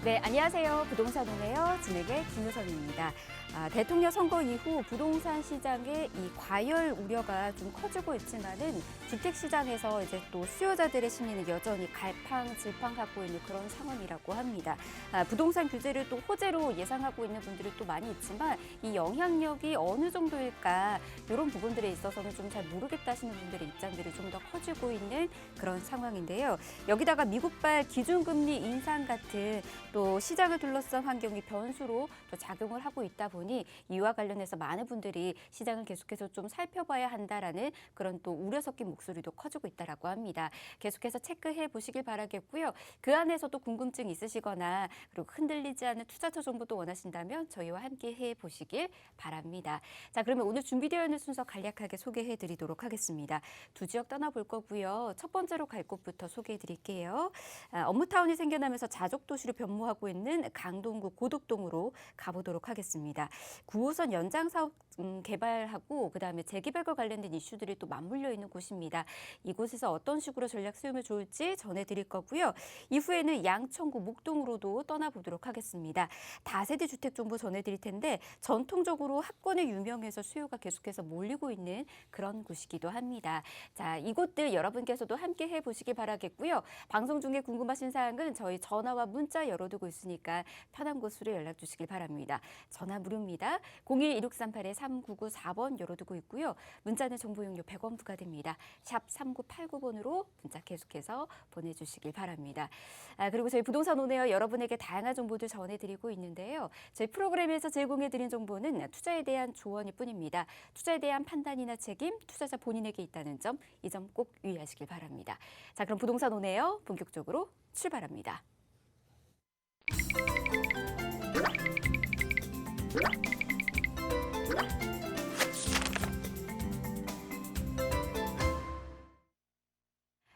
네, 안녕하세요. 부동산 오네요. 진행의 김효선입니다. 대통령 선거 이후 부동산 시장의 이 과열 우려가 좀 커지고 있지만은 주택 시장에서 이제 또 수요자들의 심리는 여전히 갈팡질팡하고 있는 그런 상황이라고 합니다. 부동산 규제를 또 호재로 예상하고 있는 분들이 또 많이 있지만 이 영향력이 어느 정도일까 이런 부분들에 있어서는 좀 잘 모르겠다 하시는 분들의 입장들이 좀 더 커지고 있는 그런 상황인데요. 여기다가 미국발 기준금리 인상 같은 또 시장을 둘러싼 환경이 변수로 또 작용을 하고 있다 보니 이와 관련해서 많은 분들이 시장을 계속해서 좀 살펴봐야 한다라는 그런 또 우려 섞인 목소리도 커지고 있다라고 합니다. 계속해서 체크해 보시길 바라겠고요. 그 안에서도 궁금증 있으시거나 그리고 흔들리지 않은 투자처 정보도 원하신다면 저희와 함께 해 보시길 바랍니다. 자, 그러면 오늘 준비되어 있는 순서 간략하게 소개해 드리도록 하겠습니다. 두 지역 떠나볼 거고요. 첫 번째로 갈 곳부터 소개해 드릴게요. 업무타운이 생겨나면서 자족 도시로 변모하고 있는 강동구 고덕동으로 가보도록 하겠습니다. 9호선 연장 사업 개발하고 그다음에 재개발과 관련된 이슈들이 또 맞물려 있는 곳입니다. 이곳에서 어떤 식으로 전략 세우면 좋을지 전해드릴 거고요. 이후에는 양천구 목동으로도 떠나보도록 하겠습니다. 다세대 주택 정보 전해드릴 텐데 전통적으로 합권에 유명해서 수요가 계속해서 몰리고 있는 그런 곳이기도 합니다. 자, 이곳들 여러분께서도 함께 해보시기 바라겠고요. 방송 중에 궁금하신 사항은 저희 전화와 문자 열어두고 있으니까 편한 곳으로 연락 주시길 바랍니다. 전화 무료입니다. 02-1638-3994번 열어두고 있고요. 문자는 정보 용료 100원 부과됩니다. 샵 3989번으로 문자 계속해서 보내주시길 바랍니다. 그리고 저희 부동산 오네요. 여러분에게 다양한 정보들 전해드리고 있는데요. 저희 프로그램에서 제공해드린 정보는 투자에 대한 조언일 뿐입니다. 투자에 대한 판단이나 책임, 투자자 본인에게 있다는 점, 이 점 꼭 유의하시길 바랍니다. 자, 그럼 부동산 오네요. 본격적으로 출발합니다.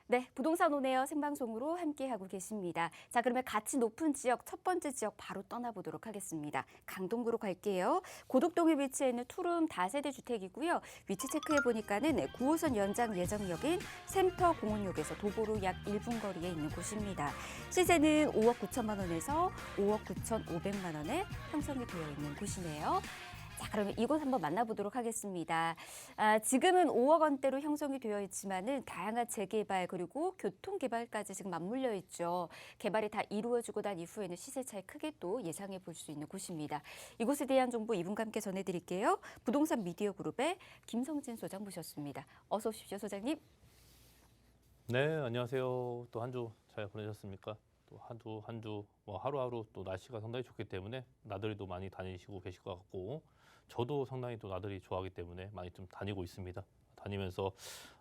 네, 부동산 오네요 생방송으로 함께하고 계십니다. 자, 그러면 가치 높은 지역, 첫 번째 지역 바로 떠나보도록 하겠습니다. 강동구로 갈게요. 고덕동에 위치해 있는 투룸 다세대 주택이고요. 위치 체크해보니까는 9호선 연장 예정역인 샘터 공원역에서 도보로 약 1분 거리에 있는 곳입니다. 시세는 5억 9천만 원에서 5억 9,500만 원에 형성이 되어 있는 곳이네요. 자, 그러면 이곳 한번 만나보도록 하겠습니다. 지금은 5억 원대로 형성이 되어 있지만은 다양한 재개발 그리고 교통개발까지 지금 맞물려 있죠. 개발이 다 이루어지고 난 이후에는 시세 차이 크게 또 예상해 볼 수 있는 곳입니다. 이곳에 대한 정보 이분과 함께 전해드릴게요. 부동산 미디어 그룹의 김성진 소장 모셨습니다. 어서 오십시오, 소장님. 네, 안녕하세요. 또 한 주 잘 보내셨습니까? 또 한 주 뭐 하루하루 또 날씨가 상당히 좋기 때문에 나들이도 많이 다니시고 계실 것 같고 저도 상당히 또 나들이 좋아하기 때문에 많이 좀 다니고 있습니다. 다니면서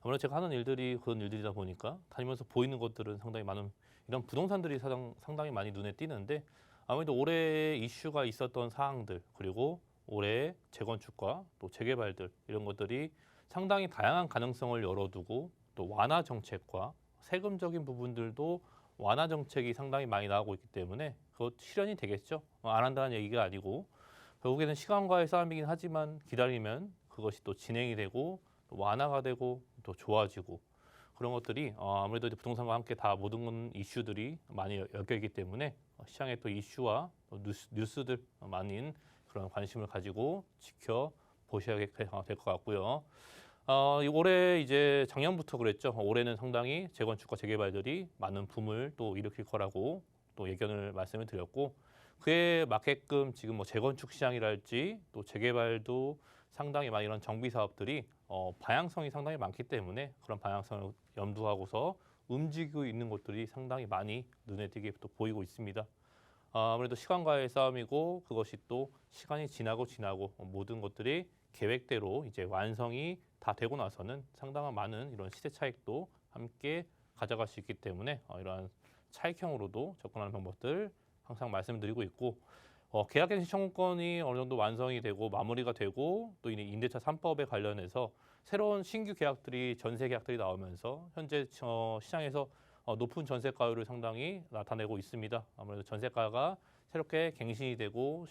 아무래도 제가 하는 일들이 그런 일들이다 보니까 다니면서 보이는 것들은 상당히 많은 이런 부동산들이 상당히 많이 눈에 띄는데 아무래도 올해 이슈가 있었던 사항들 그리고 올해 재건축과 또 재개발들 이런 것들이 상당히 다양한 가능성을 열어두고 또 완화 정책과 세금적인 부분들도 완화 정책이 상당히 많이 나오고 있기 때문에 그것 실현이 되겠죠. 안 한다는 얘기가 아니고 결국에는 시간과의 싸움이긴 하지만 기다리면 그것이 또 진행이 되고 또 완화가 되고 또 좋아지고 그런 것들이 아무래도 이제 부동산과 함께 다 모든 이슈들이 많이 엮여 있기 때문에 시장의 또 이슈와 또 뉴스들 많은 그런 관심을 가지고 지켜보셔야 될 것 같고요. 올해 이제 작년부터 그랬죠. 올해는 상당히 재건축과 재개발들이 많은 붐을 또 일으킬 거라고 또 예견을 말씀을 드렸고 그에 맞게끔 지금 뭐 재건축 시장이랄지 또 재개발도 상당히 많이 이런 정비 사업들이 방향성이 상당히 많기 때문에 그런 방향성을 염두하고서 움직이고 있는 곳들이 상당히 많이 눈에 띄게 또 보이고 있습니다. 아무래도 시간과의 싸움이고 그것이 또 시간이 지나고 모든 것들이 계획대로 이제 완성이 다 되고 나서는 상당한 많은 이런 시세 차익도 함께 가져갈 수 있기 때문에 이러한 차익형으로도 접근하는 방법들 항상 말씀드리고 있고 계약갱신 청구권이 어느 정도 완성이 되고 마무리가 되고 또 임대차 3법에 관련해서 새로운 신규 계약들이 전세 계약들이 나오면서 현재 시장에서 높은 전세가율을 상당히 나타내고 있습니다. 아무래도 전세가가 새롭게 갱신이 되고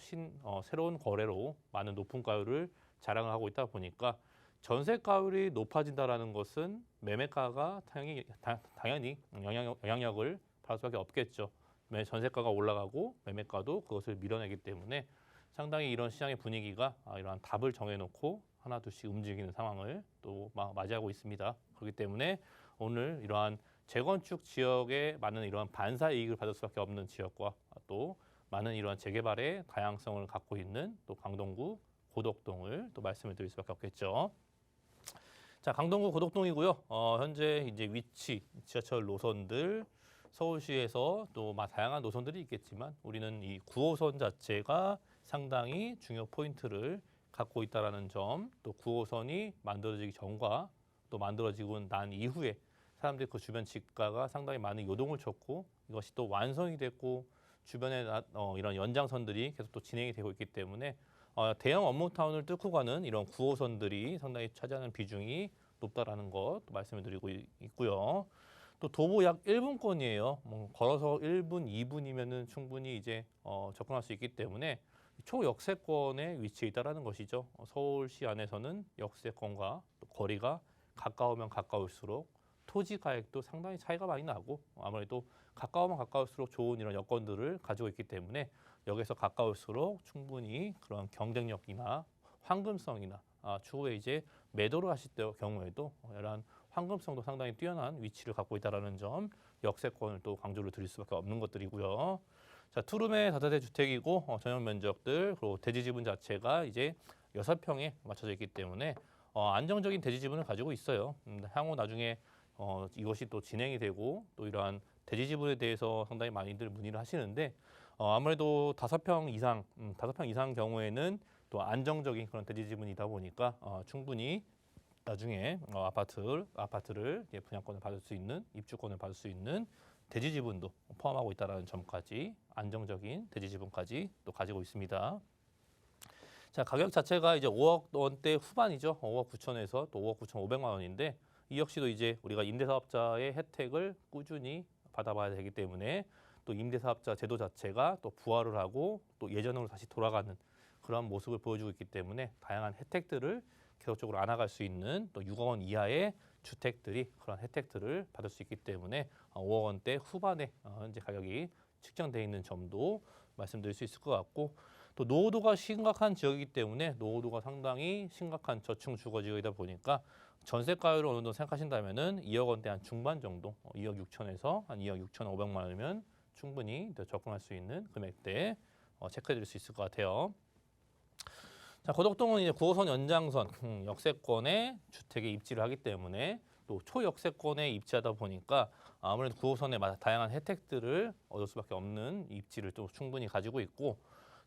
새로운 거래로 많은 높은 가율을 자랑하고 있다 보니까 전세가율이 높아진다는 것은 매매가가 당연히 영향력을 받을 수밖에 없겠죠. 전세가가 올라가고 매매가도 그것을 밀어내기 때문에 상당히 이런 시장의 분위기가 이러한 답을 정해놓고 하나 둘씩 움직이는 상황을 또 맞이하고 있습니다. 그렇기 때문에 오늘 이러한 재건축 지역에 많은 이러한 반사 이익을 받을 수밖에 없는 지역과 또 많은 이러한 재개발의 다양성을 갖고 있는 또 강동구 고덕동을 또 말씀을 드릴 수밖에 없겠죠. 자, 강동구 고덕동이고요. 현재 이제 위치, 지하철 노선들 서울시에서 또 다양한 노선들이 있겠지만 우리는 이 9호선 자체가 상당히 중요 포인트를 갖고 있다라는 점, 또 9호선이 만들어지기 전과 또 만들어지고 난 이후에 사람들이 그 주변 집가가 상당히 많은 요동을 쳤고 이것이 또 완성이 됐고 주변에 이런 연장선들이 계속 또 진행이 되고 있기 때문에 대형 업무타운을 뚫고 가는 이런 9호선들이 상당히 차지하는 비중이 높다라는 것 말씀을 드리고 있고요. 또 도보 약 1분권이에요. 걸어서 1분, 2분이면은 충분히 이제 접근할 수 있기 때문에 초역세권에 위치해 있다라는 것이죠. 서울시 안에서는 역세권과 또 거리가 가까우면 가까울수록 토지 가액도 상당히 차이가 많이 나고 아무래도 가까우면 가까울수록 좋은 이런 여건들을 가지고 있기 때문에 여기서 가까울수록 충분히 그런 경쟁력이나 황금성이나 추후에 이제 매도를 하실 경우에도 이러한 황금성도 상당히 뛰어난 위치를 갖고 있다는 점 역세권을 또 강조를 드릴 수밖에 없는 것들이고요. 자, 투룸의 다세대 주택이고 전용 면적들 그리고 대지 지분 자체가 이제 6평에 맞춰져 있기 때문에 안정적인 대지 지분을 가지고 있어요. 향후 나중에 이것이 또 진행이 되고 또 이러한 대지 지분에 대해서 상당히 많이들 문의를 하시는데 아무래도 5평 이상 경우에는 또 안정적인 그런 대지 지분이다 보니까 충분히 나중에 아파트를 분양권을 받을 수 있는 입주권을 받을 수 있는 대지 지분도 포함하고 있다는 점까지 안정적인 대지 지분까지 또 가지고 있습니다. 자, 가격 자체가 이제 5억 원대 후반이죠. 5억 9천에서 또 5억 9천 5백만 원인데 이 역시도 이제 우리가 임대사업자의 혜택을 꾸준히 받아봐야 되기 때문에 또 임대사업자 제도 자체가 또 부활을 하고 또 예전으로 다시 돌아가는 그런 모습을 보여주고 있기 때문에 다양한 혜택들을 계속적으로 안아갈 수 있는 또 6억 원 이하의 주택들이 그런 혜택들을 받을 수 있기 때문에 5억 원대 후반에 현재 가격이 측정되어 있는 점도 말씀드릴 수 있을 것 같고 또 노후도가 심각한 지역이기 때문에 노후도가 상당히 심각한 저층 주거 지역이다 보니까 전세가율을 어느 정도 생각하신다면은 2억 원대 한 중반 정도 2억 6천에서 한 2억 6천 5백만 원이면 충분히 접근할 수 있는 금액대 체크해 드릴 수 있을 것 같아요. 자, 고덕동은 이제 9호선 연장선 역세권에 주택에 입지를 하기 때문에 또 초역세권에 입지하다 보니까 아무래도 9호선의 다양한 혜택들을 얻을 수밖에 없는 입지를 또 충분히 가지고 있고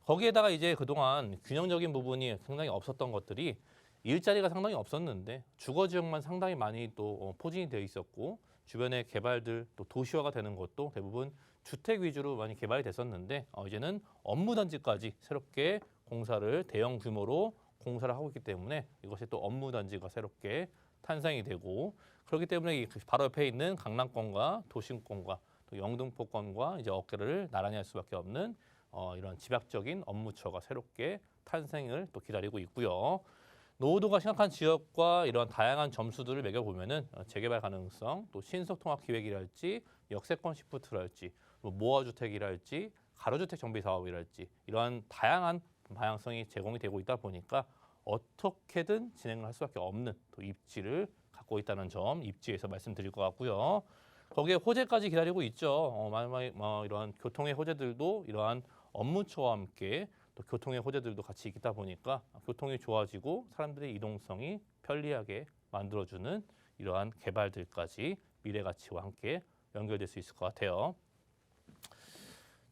거기에다가 이제 그동안 균형적인 부분이 상당히 없었던 것들이 일자리가 상당히 없었는데 주거 지역만 상당히 많이 또 포진이 되어 있었고 주변의 개발들 또 도시화가 되는 것도 대부분 주택 위주로 많이 개발이 됐었는데 이제는 업무 단지까지 새롭게 공사를 대형 규모로 공사를 하고 있기 때문에 이것이 또 업무 단지가 새롭게 탄생이 되고 그렇기 때문에 바로 옆에 있는 강남권과 도심권과 또 영등포권과 이제 어깨를 나란히 할 수밖에 없는 이런 집약적인 업무처가 새롭게 탄생을 또 기다리고 있고요. 노후도가 심각한 지역과 이런 다양한 점수들을 매겨보면은 재개발 가능성, 또 신속통합 기획이랄지, 역세권 시프트랄지, 모아주택이랄지, 가로주택 정비 사업이랄지 이러한 다양한 방향성이 제공이 되고 있다 보니까 어떻게든 진행을 할 수밖에 없는 또 입지를 갖고 있다는 점 입지에서 말씀드릴 것 같고요. 거기에 호재까지 기다리고 있죠. 이러한 교통의 호재들도 이러한 업무처와 함께 또 교통의 호재들도 같이 있다 보니까 교통이 좋아지고 사람들의 이동성이 편리하게 만들어주는 이러한 개발들까지 미래 가치와 함께 연결될 수 있을 것 같아요.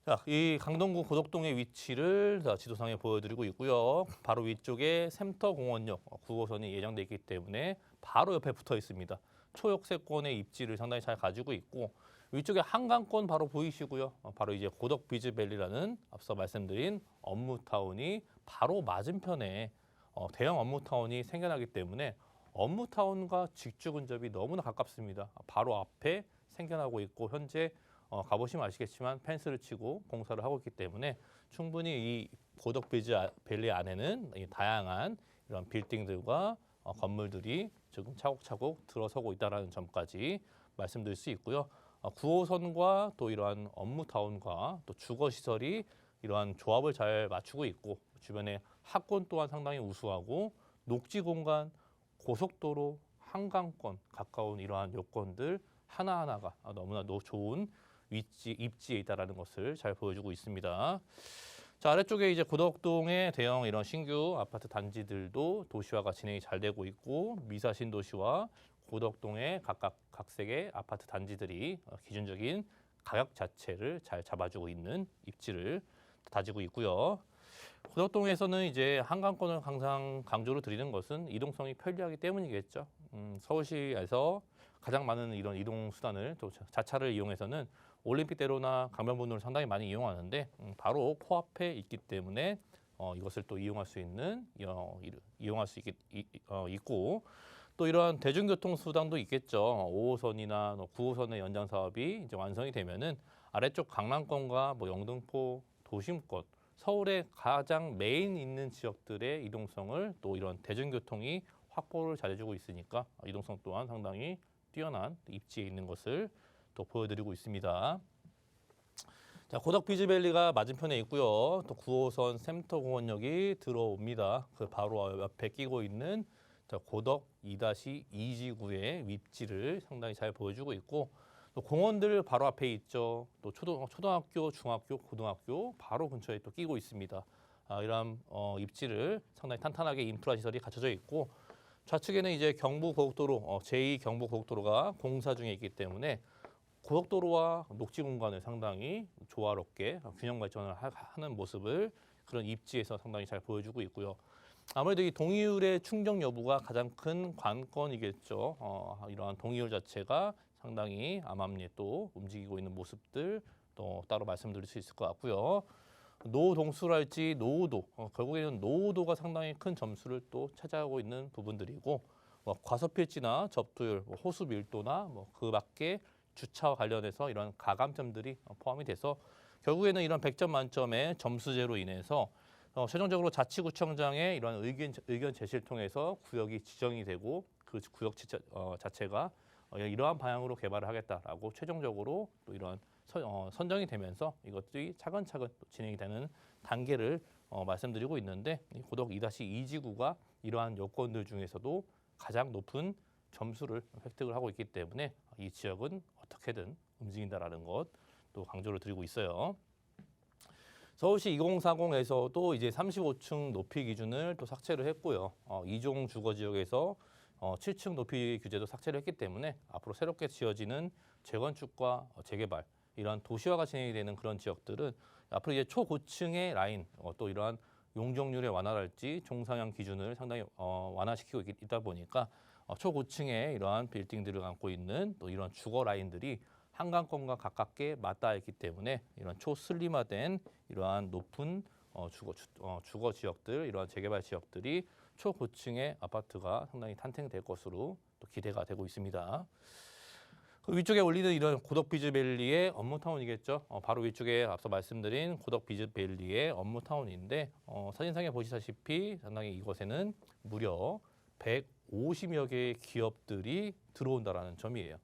자, 이 강동구 고덕동의 위치를 지도상에 보여드리고 있고요. 바로 위쪽에 샘터공원역 9호선이 예정돼 있기 때문에 바로 옆에 붙어 있습니다. 초역세권의 입지를 상당히 잘 가지고 있고 위쪽에 한강권 바로 보이시고요. 바로 이제 고덕비즈밸리라는 앞서 말씀드린 업무타운이 바로 맞은편에 대형 업무타운이 생겨나기 때문에 업무타운과 직주 근접이 너무나 가깝습니다. 바로 앞에 생겨나고 있고 현재 가보시면 아시겠지만 펜스를 치고 공사를 하고 있기 때문에 충분히 이 고덕비즈밸리 안에는 이 다양한 이런 빌딩들과 건물들이 지금 차곡차곡 들어서고 있다는 점까지 말씀드릴 수 있고요. 9호선과 또 이러한 업무타운과 또 주거시설이 이러한 조합을 잘 맞추고 있고 주변에 학권 또한 상당히 우수하고 녹지 공간, 고속도로, 한강권 가까운 이러한 요건들 하나하나가 너무나 좋은 입지에 있다라는 것을 잘 보여주고 있습니다. 자, 아래쪽에 이제 고덕동의 대형 이런 신규 아파트 단지들도 도시화가 진행이 잘 되고 있고 미사 신도시와 고덕동의 각각 각색의 아파트 단지들이 기준적인 가격 자체를 잘 잡아주고 있는 입지를 다지고 있고요. 고덕동에서는 이제 한강권을 항상 강조로 드리는 것은 이동성이 편리하기 때문이겠죠. 서울시에서 가장 많은 이런 이동 수단을 또 자차를 이용해서는 올림픽대로나 강변북로를 상당히 많이 이용하는데 바로 코앞에 있기 때문에 이것을 또 이용할 수 있는 있고 또 이러한 대중교통 수단도 있겠죠. 5호선이나 9호선의 연장 사업이 이제 완성이 되면은 아래쪽 강남권과 뭐 영등포, 도심권, 서울의 가장 메인 있는 지역들의 이동성을 또 이런 대중교통이 확보를 잘해주고 있으니까 이동성 또한 상당히 뛰어난 입지에 있는 것을 또 보여드리고 있습니다. 자, 고덕 비즈밸리가 맞은편에 있고요. 또 9호선 센터공원역이 들어옵니다. 그 바로 옆에 끼고 있는 고덕 2-2지구의 입지를 상당히 잘 보여주고 있고 또 공원들 바로 앞에 있죠. 또 초등학교, 중학교, 고등학교 바로 근처에 또 끼고 있습니다. 이러한 입지를 상당히 탄탄하게 인프라 시설이 갖춰져 있고 좌측에는 이제 경부고속도로 제2 경부고속도로가 공사 중에 있기 때문에 고속도로와 녹지 공간을 상당히 조화롭게 균형 발전을 하는 모습을 그런 입지에서 상당히 잘 보여주고 있고요. 아무래도 이 동의율의 충족 여부가 가장 큰 관건이겠죠. 이러한 동의율 자체가 상당히 암암리에 또 움직이고 있는 모습들 또 따로 말씀드릴 수 있을 것 같고요. 노동수랄지 노후도, 결국에는 노후도가 상당히 큰 점수를 또 차지하고 있는 부분들이고 과소필지나 접두율, 호수 밀도나 그 밖에 주차와 관련해서 이런 가감점들이 포함이 돼서 결국에는 이런 100점 만점의 점수제로 인해서 최종적으로 자치구청장의 이런 의견 제시를 통해서 구역이 지정이 되고 그 구역 자체가 이러한 방향으로 개발을 하겠다라고 최종적으로 또 이런 선정이 되면서 이것들이 차근차근 또 진행이 되는 단계를 말씀드리고 있는데 고덕 2-2지구가 이러한 요건들 중에서도 가장 높은 점수를 획득을 하고 있기 때문에 이 지역은 어떻게든 움직인다라는 것 또 강조를 드리고 있어요. 서울시 2040에서도 이제 35층 높이 기준을 또 삭제를 했고요. 2종 주거 지역에서 7층 높이 규제도 삭제를 했기 때문에 앞으로 새롭게 지어지는 재건축과 재개발 이러한 도시화가 진행이 되는 그런 지역들은 앞으로 이제 초고층의 라인 또 이러한 용적률의 완화랄지 종상향 기준을 상당히 완화시키고 있다 보니까 초고층의 이러한 빌딩들을 갖고 있는 또 이런 주거 라인들이 한강권과 가깝게 맞닿아 있기 때문에 이런 초슬림화된 이러한 높은 주거 지역들, 이러한 재개발 지역들이 초고층의 아파트가 상당히 탄생될 것으로 또 기대가 되고 있습니다. 그 위쪽에 올리는 이런 고덕 비즈밸리의 업무타운이겠죠. 바로 위쪽에 앞서 말씀드린 고덕 비즈밸리의 업무타운인데 사진상에 보시다시피 상당히 이곳에는 무려 150여 개의 기업들이 들어온다라는 점이에요.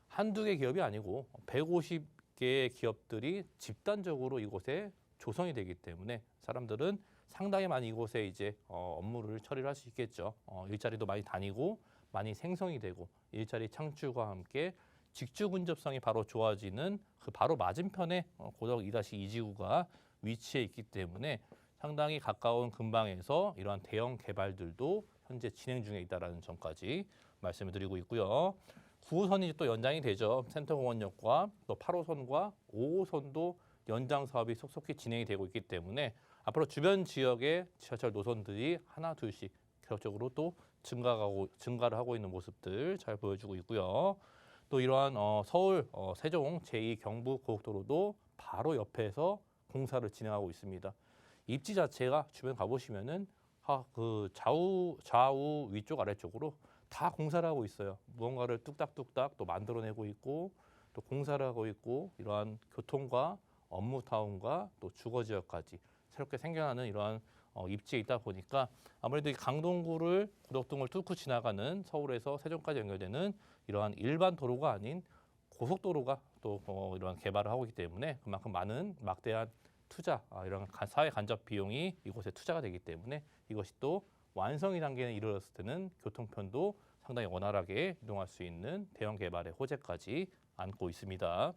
한두 개 기업이 아니고 150개의 기업들이 집단적으로 이곳에 조성이 되기 때문에 사람들은 상당히 많이 이곳에 이제 업무를 처리를 할 수 있겠죠. 일자리도 많이 다니고 많이 생성이 되고 일자리 창출과 함께 직주 근접성이 바로 좋아지는 그 바로 맞은편에 고덕 2-2지구가 위치해 있기 때문에 상당히 가까운 근방에서 이러한 대형 개발들도 현재 진행 중에 있다는 점까지 말씀을 드리고 있고요. 9호선이 또 연장이 되죠. 센터공원역과 또 8호선과 5호선도 연장 사업이 속속히 진행이 되고 있기 때문에 앞으로 주변 지역의 지하철 노선들이 하나 둘씩 계속적으로 또 증가를 하고 있는 모습들 잘 보여주고 있고요. 또 이러한 서울 세종 제2 경부고속도로도 바로 옆에서 공사를 진행하고 있습니다. 입지 자체가 주변 가보시면은 그 좌우 위쪽 아래쪽으로 다 공사를 하고 있어요. 무언가를 뚝딱뚝딱 또 만들어내고 있고 또 공사를 하고 있고 이러한 교통과 업무타운과 또 주거지역까지 새롭게 생겨나는 이러한 입지에 있다 보니까 아무래도 이 강동구를 고덕동을 뚫고 지나가는 서울에서 세종까지 연결되는 이러한 일반 도로가 아닌 고속도로가 또 이런 개발을 하고 있기 때문에 그만큼 많은 막대한 투자, 이런 사회 간접 비용이 이곳에 투자가 되기 때문에 이것이 또 완성이 단계에 이르렀을 때는 교통편도 상당히 원활하게 이동할 수 있는 대형 개발의 호재까지 안고 있습니다.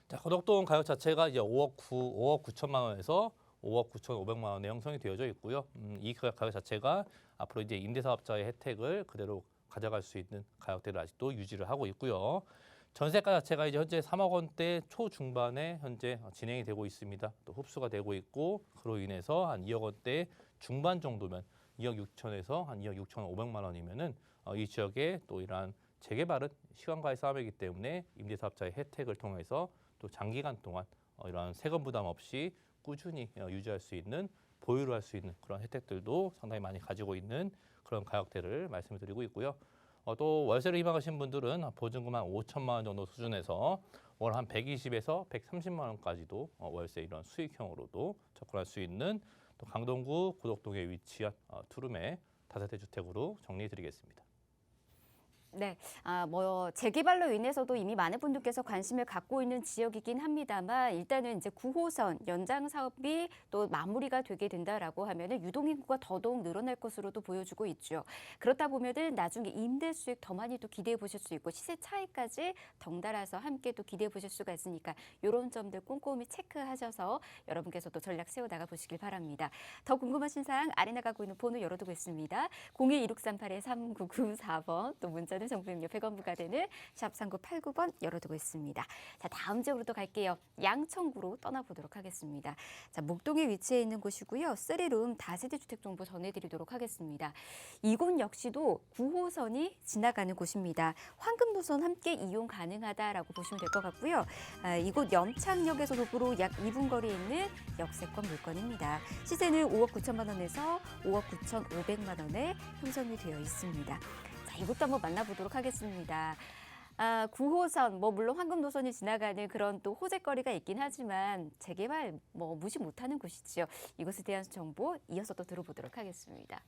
자, 고덕동 가격 자체가 이제 5억 9천만 원에서 5억 9,500만 원에 형성이 되어져 있고요. 이 가격 자체가 앞으로 이제 임대사업자의 혜택을 그대로 가져갈 수 있는 가격대를 아직도 유지를 하고 있고요. 전세가 자체가 이제 현재 3억 원대 초중반에 현재 진행이 되고 있습니다. 또 흡수가 되고 있고 그로 인해서 한 2억 원대 중반 정도면 2억 6천에서 한 2억 6,500만 원이면은 이 지역에 또 이러한 재개발은 시간과의 싸움이기 때문에 임대사업자의 혜택을 통해서 또 장기간 동안 이러한 세금 부담 없이 꾸준히 유지할 수 있는 보유를 할 수 있는 그런 혜택들도 상당히 많이 가지고 있는 그런 가격대를 말씀을 드리고 있고요. 또 월세를 희망하시는 분들은 보증금 한 5천만 원 정도 수준에서 월 한 120에서 130만 원까지도 월세 이런 수익형으로도 접근할 수 있는 또 강동구 고덕동에 위치한 투룸의 다세대 주택으로 정리해드리겠습니다. 네, 재개발로 인해서도 이미 많은 분들께서 관심을 갖고 있는 지역이긴 합니다만 일단은 이제 9호선 연장 사업이 또 마무리가 되게 된다라고 하면은 유동인구가 더더욱 늘어날 것으로도 보여주고 있죠. 그렇다 보면은 나중에 임대 수익 더 많이 또 기대해 보실 수 있고 시세 차익까지 덩달아서 함께 또 기대해 보실 수가 있으니까 이런 점들 꼼꼼히 체크하셔서 여러분께서도 전략 세워 나가 보시길 바랍니다. 더 궁금하신 사항 아래 나가고 있는 번호 열어두고 있습니다. 02-2638-3994번 또 문자는 정보용료 100원 부과되는 샵 3989번 열어두고 있습니다. 자, 다음 지역으로 또 갈게요. 양천구로 떠나보도록 하겠습니다. 자, 목동에 위치해 있는 곳이고요. 3룸 다세대 주택 정보 전해드리도록 하겠습니다. 이곳 역시도 9호선이 지나가는 곳입니다. 황금도선 함께 이용 가능하다라고 보시면 될 것 같고요. 이곳 염창역에서 도보로 약 2분 거리에 있는 역세권 물건입니다. 시세는 5억 9천만 원에서 5억 9,500만 원에 형성이 되어 있습니다. 자, 이것도 한번 만나보도록 하겠습니다. 9호선, 물론 황금도선이 지나가는 그런 또 호재거리가 있긴 하지만 재개발 무시 못하는 곳이죠. 이것에 대한 정보 이어서 또 들어보도록 하겠습니다.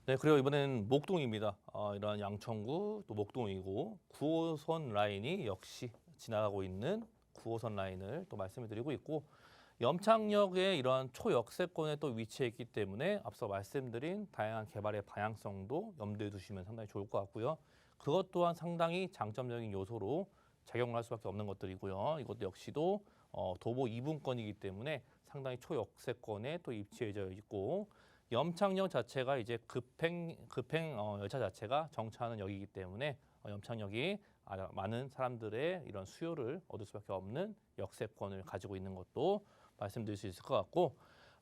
네, 그리고 이번엔 목동입니다. 이런 양천구 또 목동이고 9호선 라인이 역시 지나가고 있는 9호선 라인을 또 말씀을 드리고 있고 염창역에 이러한 초역세권에 또 위치해 있기 때문에 앞서 말씀드린 다양한 개발의 방향성도 염두에 두시면 상당히 좋을 것 같고요. 그것 또한 상당히 장점적인 요소로 작용을 할 수밖에 없는 것들이고요. 이것도 역시도 도보 2분권이기 때문에 상당히 초역세권에 또 위치해져 있고 염창역 자체가 이제 급행 열차 자체가 정차하는 역이기 때문에 염창역이 많은 사람들의 이런 수요를 얻을 수밖에 없는 역세권을 가지고 있는 것도 말씀드릴 수 있을 것 같고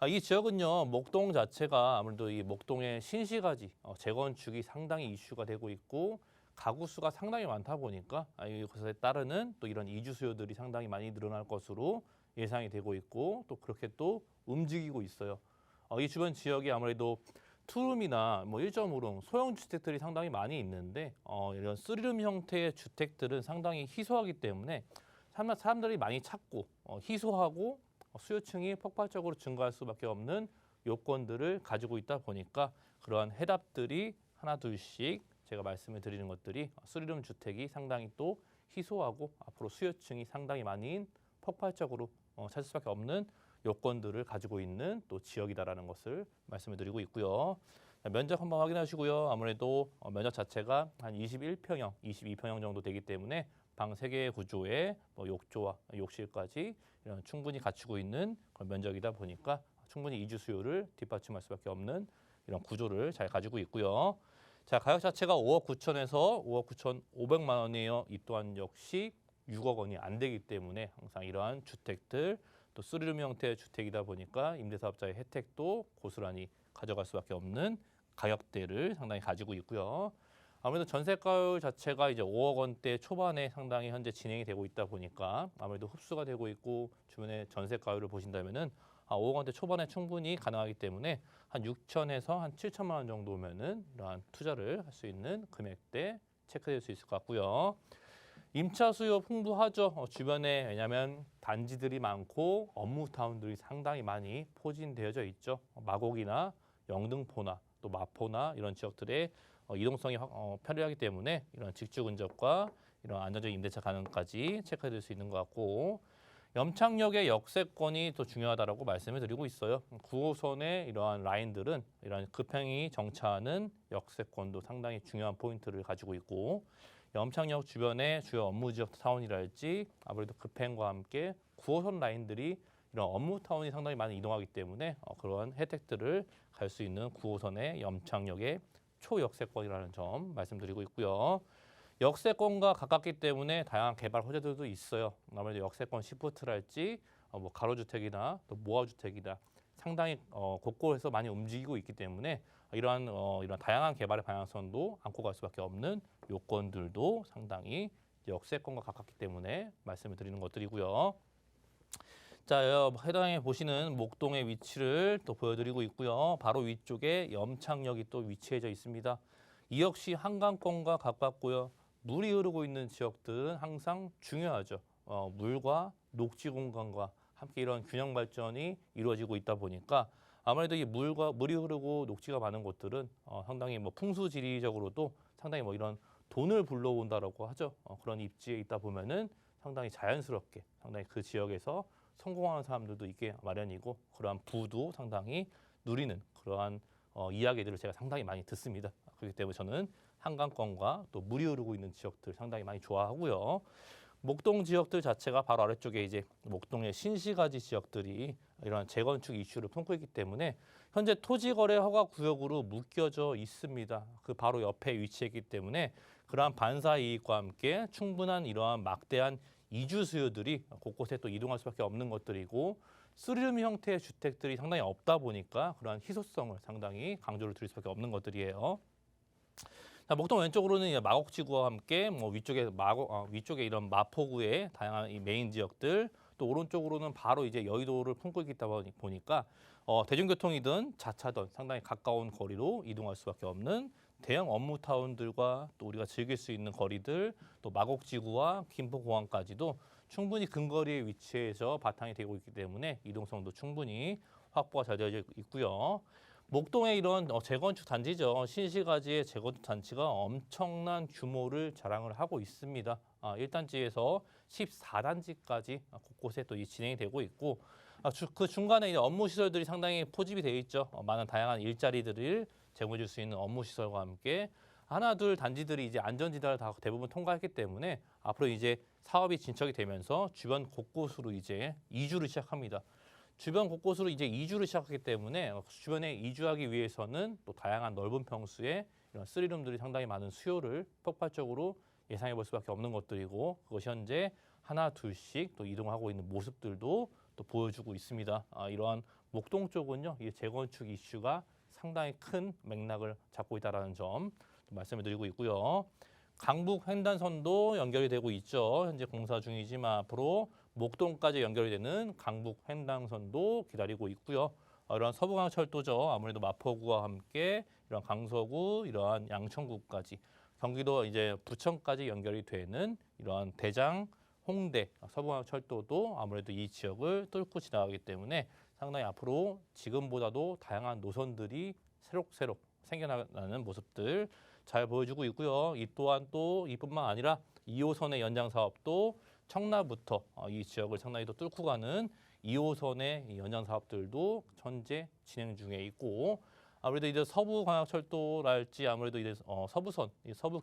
이 지역은요 목동 자체가 아무래도 이 목동의 신시가지 재건축이 상당히 이슈가 되고 있고 가구 수가 상당히 많다 보니까 이것에 따르는 또 이런 이주 수요들이 상당히 많이 늘어날 것으로 예상이 되고 있고 또 그렇게 또 움직이고 있어요. 이 주변 지역이 아무래도 투룸이나 1.5룸 소형 주택들이 상당히 많이 있는데 이런 3룸 형태의 주택들은 상당히 희소하기 때문에 사람들이 많이 찾고 희소하고 수요층이 폭발적으로 증가할 수밖에 없는 요건들을 가지고 있다 보니까 그러한 해답들이 하나 둘씩 제가 말씀을 드리는 것들이 3룸 주택이 상당히 또 희소하고 앞으로 수요층이 상당히 많이 폭발적으로 찾을 수밖에 없는 요건들을 가지고 있는 또 지역이다라는 것을 말씀을 드리고 있고요. 면적 한번 확인하시고요. 아무래도 면적 자체가 한 21평형, 22평형 정도 되기 때문에 방 3개의 구조에 욕조와 욕실까지 이런 충분히 갖추고 있는 그런 면적이다 보니까 충분히 이주 수요를 뒷받침할 수밖에 없는 이런 구조를 잘 가지고 있고요. 자, 가격 자체가 5억 9천에서 5억 9,500만 원이에요. 이 또한 역시 6억 원이 안 되기 때문에 항상 이러한 주택들 또 3룸 형태의 주택이다 보니까 임대사업자의 혜택도 고스란히 가져갈 수밖에 없는 가격대를 상당히 가지고 있고요. 아무래도 전세가율 자체가 이제 5억 원대 초반에 상당히 현재 진행이 되고 있다 보니까 아무래도 흡수가 되고 있고 주변에 전세가율을 보신다면은 5억 원대 초반에 충분히 가능하기 때문에 한 6천에서 한 7천만 원 정도면은 이러한 투자를 할 수 있는 금액대 체크될 수 있을 것 같고요. 임차 수요 풍부하죠. 주변에 왜냐하면 단지들이 많고 업무타운들이 상당히 많이 포진되어져 있죠. 마곡이나 영등포나 또 마포나 이런 지역들의 이동성이 편리하기 때문에 이런 직주 근접과 이런 안정적인 임대차 가능까지 체크해둘 수 있는 것 같고 염창역의 역세권이 또 중요하다라고 말씀을 드리고 있어요. 9호선의 이러한 라인들은 이러한 급행이 정차하는 역세권도 상당히 중요한 포인트를 가지고 있고 염창역 주변의 주요 업무 지역 타운이랄지 아무래도 급행과 함께 9호선 라인들이 이런 업무 타운이 상당히 많이 이동하기 때문에 그러한 혜택들을 갈 수 있는 9호선의 염창역의 초역세권이라는 점 말씀드리고 있고요. 역세권과 가깝기 때문에 다양한 개발 호재들도 있어요. 아무래도 역세권 시프트랄지 뭐 가로주택이나 또 모아주택이나 상당히 곳곳에서 많이 움직이고 있기 때문에 이러한 다양한 개발의 방향성도 안고 갈 수밖에 없는 요건들도 상당히 역세권과 가깝기 때문에 말씀을 드리는 것들이고요. 자, 해당해 보시는 목동의 위치를 또 보여드리고 있고요. 바로 위쪽에 염창역이 또 위치해져 있습니다. 이 역시 한강권과 가깝고요. 물이 흐르고 있는 지역들은 항상 중요하죠. 물과 녹지 공간과 함께 이런 균형 발전이 이루어지고 있다 보니까 아무래도 이 물이 흐르고 녹지가 많은 곳들은 상당히 뭐 풍수지리적으로도 상당히 뭐 이런 돈을 불러온다라고 하죠. 그런 입지에 있다 보면은 상당히 자연스럽게 상당히 그 지역에서 성공하는 사람들도 있게 마련이고 그러한 부도 상당히 누리는 그러한 이야기들을 제가 상당히 많이 듣습니다. 그렇기 때문에 저는 한강권과 또 물이 흐르고 있는 지역들 상당히 많이 좋아하고요. 목동 지역들 자체가 바로 아래쪽에 이제 목동의 신시가지 지역들이 이러한 재건축 이슈를 품고 있기 때문에 현재 토지거래 허가 구역으로 묶여져 있습니다. 그 바로 옆에 위치했기 때문에 그러한 반사 이익과 함께 충분한 이러한 막대한 이주 수요들이 곳곳에 또 이동할 수밖에 없는 것들이고 쓰리룸 형태의 주택들이 상당히 없다 보니까 그러한 희소성을 상당히 강조를 드릴 수밖에 없는 것들이에요. 자, 목동 왼쪽으로는 마곡지구와 함께 뭐 위쪽에 이런 마포구의 다양한 이 메인 지역들, 또 오른쪽으로는 바로 이제 여의도를 품고 있다 보니까 대중교통이든 자차든 상당히 가까운 거리로 이동할 수밖에 없는 대형 업무 타운들과 또 우리가 즐길 수 있는 거리들, 또 마곡지구와 김포공항까지도 충분히 근거리에 위치해서 바탕이 되고 있기 때문에 이동성도 충분히 확보가 잘 되어 있고요. 목동의 이런 재건축 단지죠. 신시가지의 재건축 단지가 엄청난 규모를 자랑을 하고 있습니다. 1단지에서 14단지까지 곳곳에 또 진행이 되고 있고 그 중간에 업무 시설들이 상당히 포집이 되어 있죠. 많은 다양한 일자리들을 제공해 줄 수 있는 업무 시설과 함께 하나 둘 단지들이 이제 안전지대를 다 대부분 통과했기 때문에 앞으로 이제 사업이 진척이 되면서 주변 곳곳으로 이제 이주를 시작합니다. 주변 곳곳으로 이제 이주를 시작하기 때문에 주변에 이주하기 위해서는 또 다양한 넓은 평수의 이런 쓰리룸들이 상당히 많은 수요를 폭발적으로 예상해 볼 수밖에 없는 것들이고 그것이 현재 하나 둘씩 또 이동하고 있는 모습들도 또 보여주고 있습니다. 이러한 목동 쪽은요, 이 재건축 이슈가 상당히 큰 맥락을 잡고 있다는 점 말씀을 드리고 있고요. 강북 횡단선도 연결이 되고 있죠. 현재 공사 중이지만 앞으로 목동까지 연결이 되는 강북 횡단선도 기다리고 있고요. 이러한 서부강철도죠. 아무래도 마포구와 함께 이런 강서구, 이러한 양천구까지 경기도 이제 부천까지 연결이 되는 이러한 대장, 홍대, 서부강철도도 아무래도 이 지역을 뚫고 지나가기 때문에 상당히 앞으로 지금보다도 다양한 노선들이 새록새록 생겨나는 모습들 잘 보여주고 있고요. 이 또한 또 이뿐만 아니라 2호선의 연장 사업도 청라부터 이 지역을 상당히 더 뚫고 가는 2호선의 연장 사업들도 현재 진행 중에 있고 아무래도 이제 서부광역철도랄지 아무래도 이제 서부선, 서부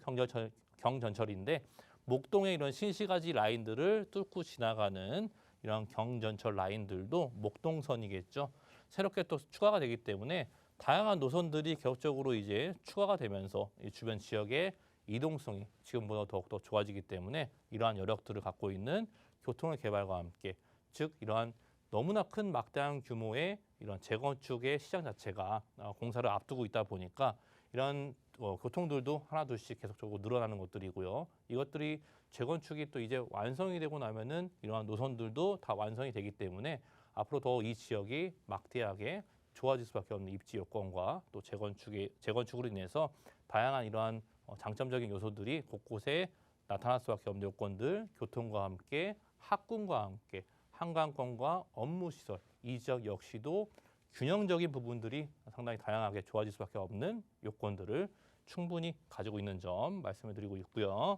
경전철인데 목동의 이런 신시가지 라인들을 뚫고 지나가는 이런 경전철 라인들도 목동선이겠죠. 새롭게 또 추가가 되기 때문에 다양한 노선들이 계속적으로 이제 추가가 되면서 이 주변 지역의 이동성이 지금보다 더욱더 좋아지기 때문에 이러한 여력들을 갖고 있는 교통의 개발과 함께 즉 이러한 너무나 큰 막대한 규모의 이런 재건축의 시장 자체가 공사를 앞두고 있다 보니까 이런 교통들도 하나둘씩 계속적으로 늘어나는 것들이고요. 이것들이 재건축이 또 이제 완성이 되고 나면은 이러한 노선들도 다 완성이 되기 때문에 앞으로 더 이 지역이 막대하게 좋아질 수밖에 없는 입지 여건과 또 재건축으로 인해서 다양한 이러한 장점적인 요소들이 곳곳에 나타날 수밖에 없는 요건들, 교통과 함께 학군과 함께 한강권과 업무시설, 이 지역 역시도 균형적인 부분들이 상당히 다양하게 좋아질 수밖에 없는 요건들을 충분히 가지고 있는 점 말씀을 드리고 있고요.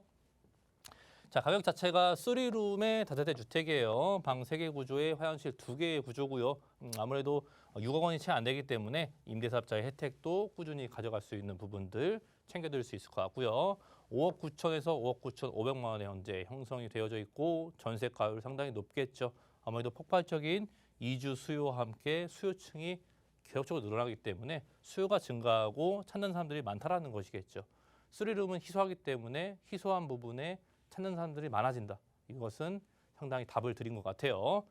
자, 가격 자체가 3룸의 다세대 주택이에요. 방 3개 구조에 화장실 2개의 구조고요. 아무래도 6억 원이 채 안 되기 때문에 임대사업자의 혜택도 꾸준히 가져갈 수 있는 부분들 챙겨드릴 수 있을 것 같고요. 5억 9천에서 5억 9천 5백만 원에 현재 형성이 되어져 있고 전세가율 상당히 높겠죠. 아무래도 폭발적인 이주 수요와 함께 수요층이 계속적으로 늘어나기 때문에 수요가 증가하고 찾는 사람들이 많다라는 것이겠죠. 3룸은 희소하기 때문에 희소한 부분에 찾는 사람들이 많아진다. 이것은 상당히 답을 드린 것 같아요.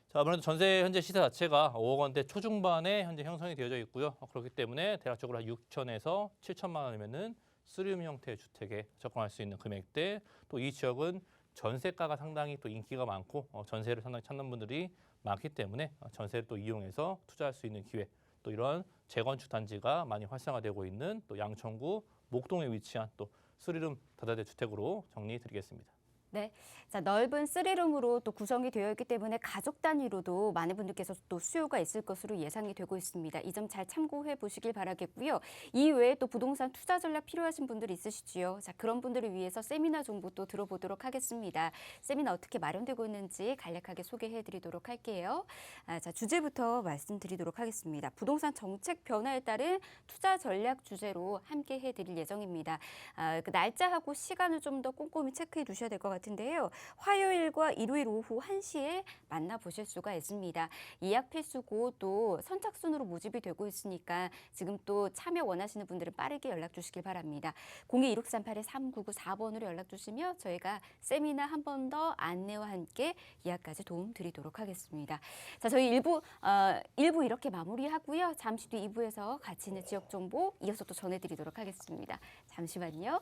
자, 아무래도 전세 현재 시세 자체가 5억 원대 초중반에 현재 형성이 되어져 있고요. 그렇기 때문에 대략적으로 한 6천에서 7천만 원이면은 3룸 형태의 주택에 접근할 수 있는 금액대. 또 이 지역은 전세가가 상당히 또 인기가 많고 전세를 상당히 찾는 분들이 많기 때문에 전세를 또 이용해서 투자할 수 있는 기회. 또 이런 재건축 단지가 많이 활성화되고 있는 또 양천구 목동에 위치한 또 3룸 다세대 주택으로 정리드리겠습니다. 네, 자 넓은 3룸으로 또 구성이 되어 있기 때문에 가족 단위로도 많은 분들께서 또 수요가 있을 것으로 예상이 되고 있습니다. 이 점 잘 참고해 보시길 바라겠고요. 이외에 또 부동산 투자 전략 필요하신 분들 있으시지요. 자, 그런 분들을 위해서 세미나 정보 또 들어보도록 하겠습니다. 세미나 어떻게 마련되고 있는지 간략하게 소개해 드리도록 할게요. 자, 주제부터 말씀드리도록 하겠습니다. 부동산 정책 변화에 따른 투자 전략 주제로 함께 해 드릴 예정입니다. 그 날짜하고 시간을 좀 더 꼼꼼히 체크해 두셔야 될 것 같은데요. 화요일과 일요일 오후 1시에 만나보실 수가 있습니다. 예약 필수고 또 선착순으로 모집이 되고 있으니까 지금 또 참여 원하시는 분들은 빠르게 연락 주시길 바랍니다. 02-1638-3994번으로 연락 주시면 저희가 세미나 한 번 더 안내와 함께 예약까지 도움 드리도록 하겠습니다. 자, 저희 1부 이렇게 마무리하고요. 잠시 뒤 2부에서 가치 있는 지역 정보 이어서 또 전해드리도록 하겠습니다. 잠시만요.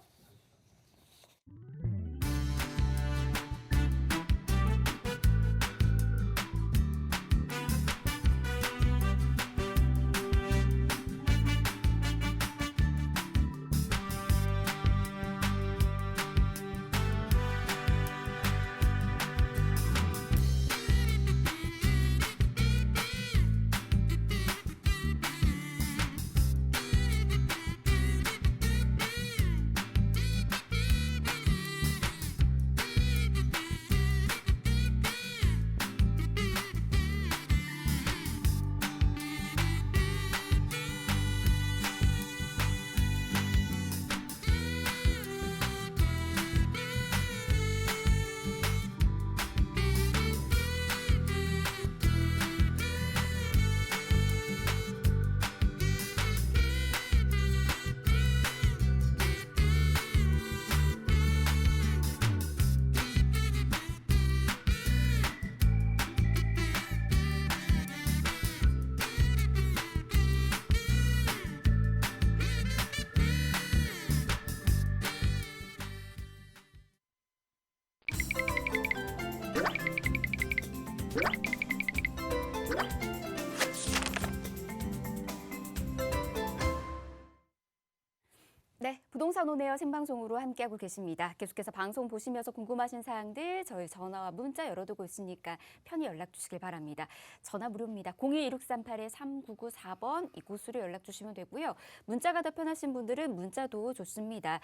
네, 부동산 온에어 생방송으로 함께하고 계십니다. 계속해서 방송 보시면서 궁금하신 사항들 저희 전화와 문자 열어두고 있으니까 편히 연락 주시길 바랍니다. 전화 무료입니다. 02-1638-3994번 이곳으로 연락 주시면 되고요. 문자가 더 편하신 분들은 문자도 좋습니다.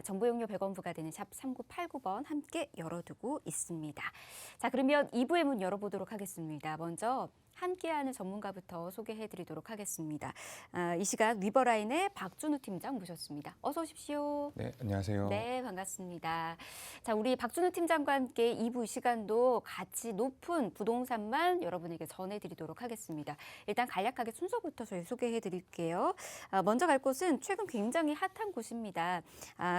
정보 용료 100원 부과되는 샵 3989번 함께 열어두고 있습니다. 자, 그러면 2부의 문 열어보도록 하겠습니다. 먼저 함께하는 전문가부터 소개해드리도록 하겠습니다. 이 시간 위버라인의 박준우 팀장 모셨습니다. 어서 오십시오. 네, 안녕하세요. 네, 반갑습니다. 자, 우리 박준우 팀장과 함께 2부 이 시간도 가치 높은 부동산만 여러분에게 전해드리도록 하겠습니다. 일단 간략하게 순서부터 저희 소개해드릴게요. 먼저 갈 곳은 최근 굉장히 핫한 곳입니다.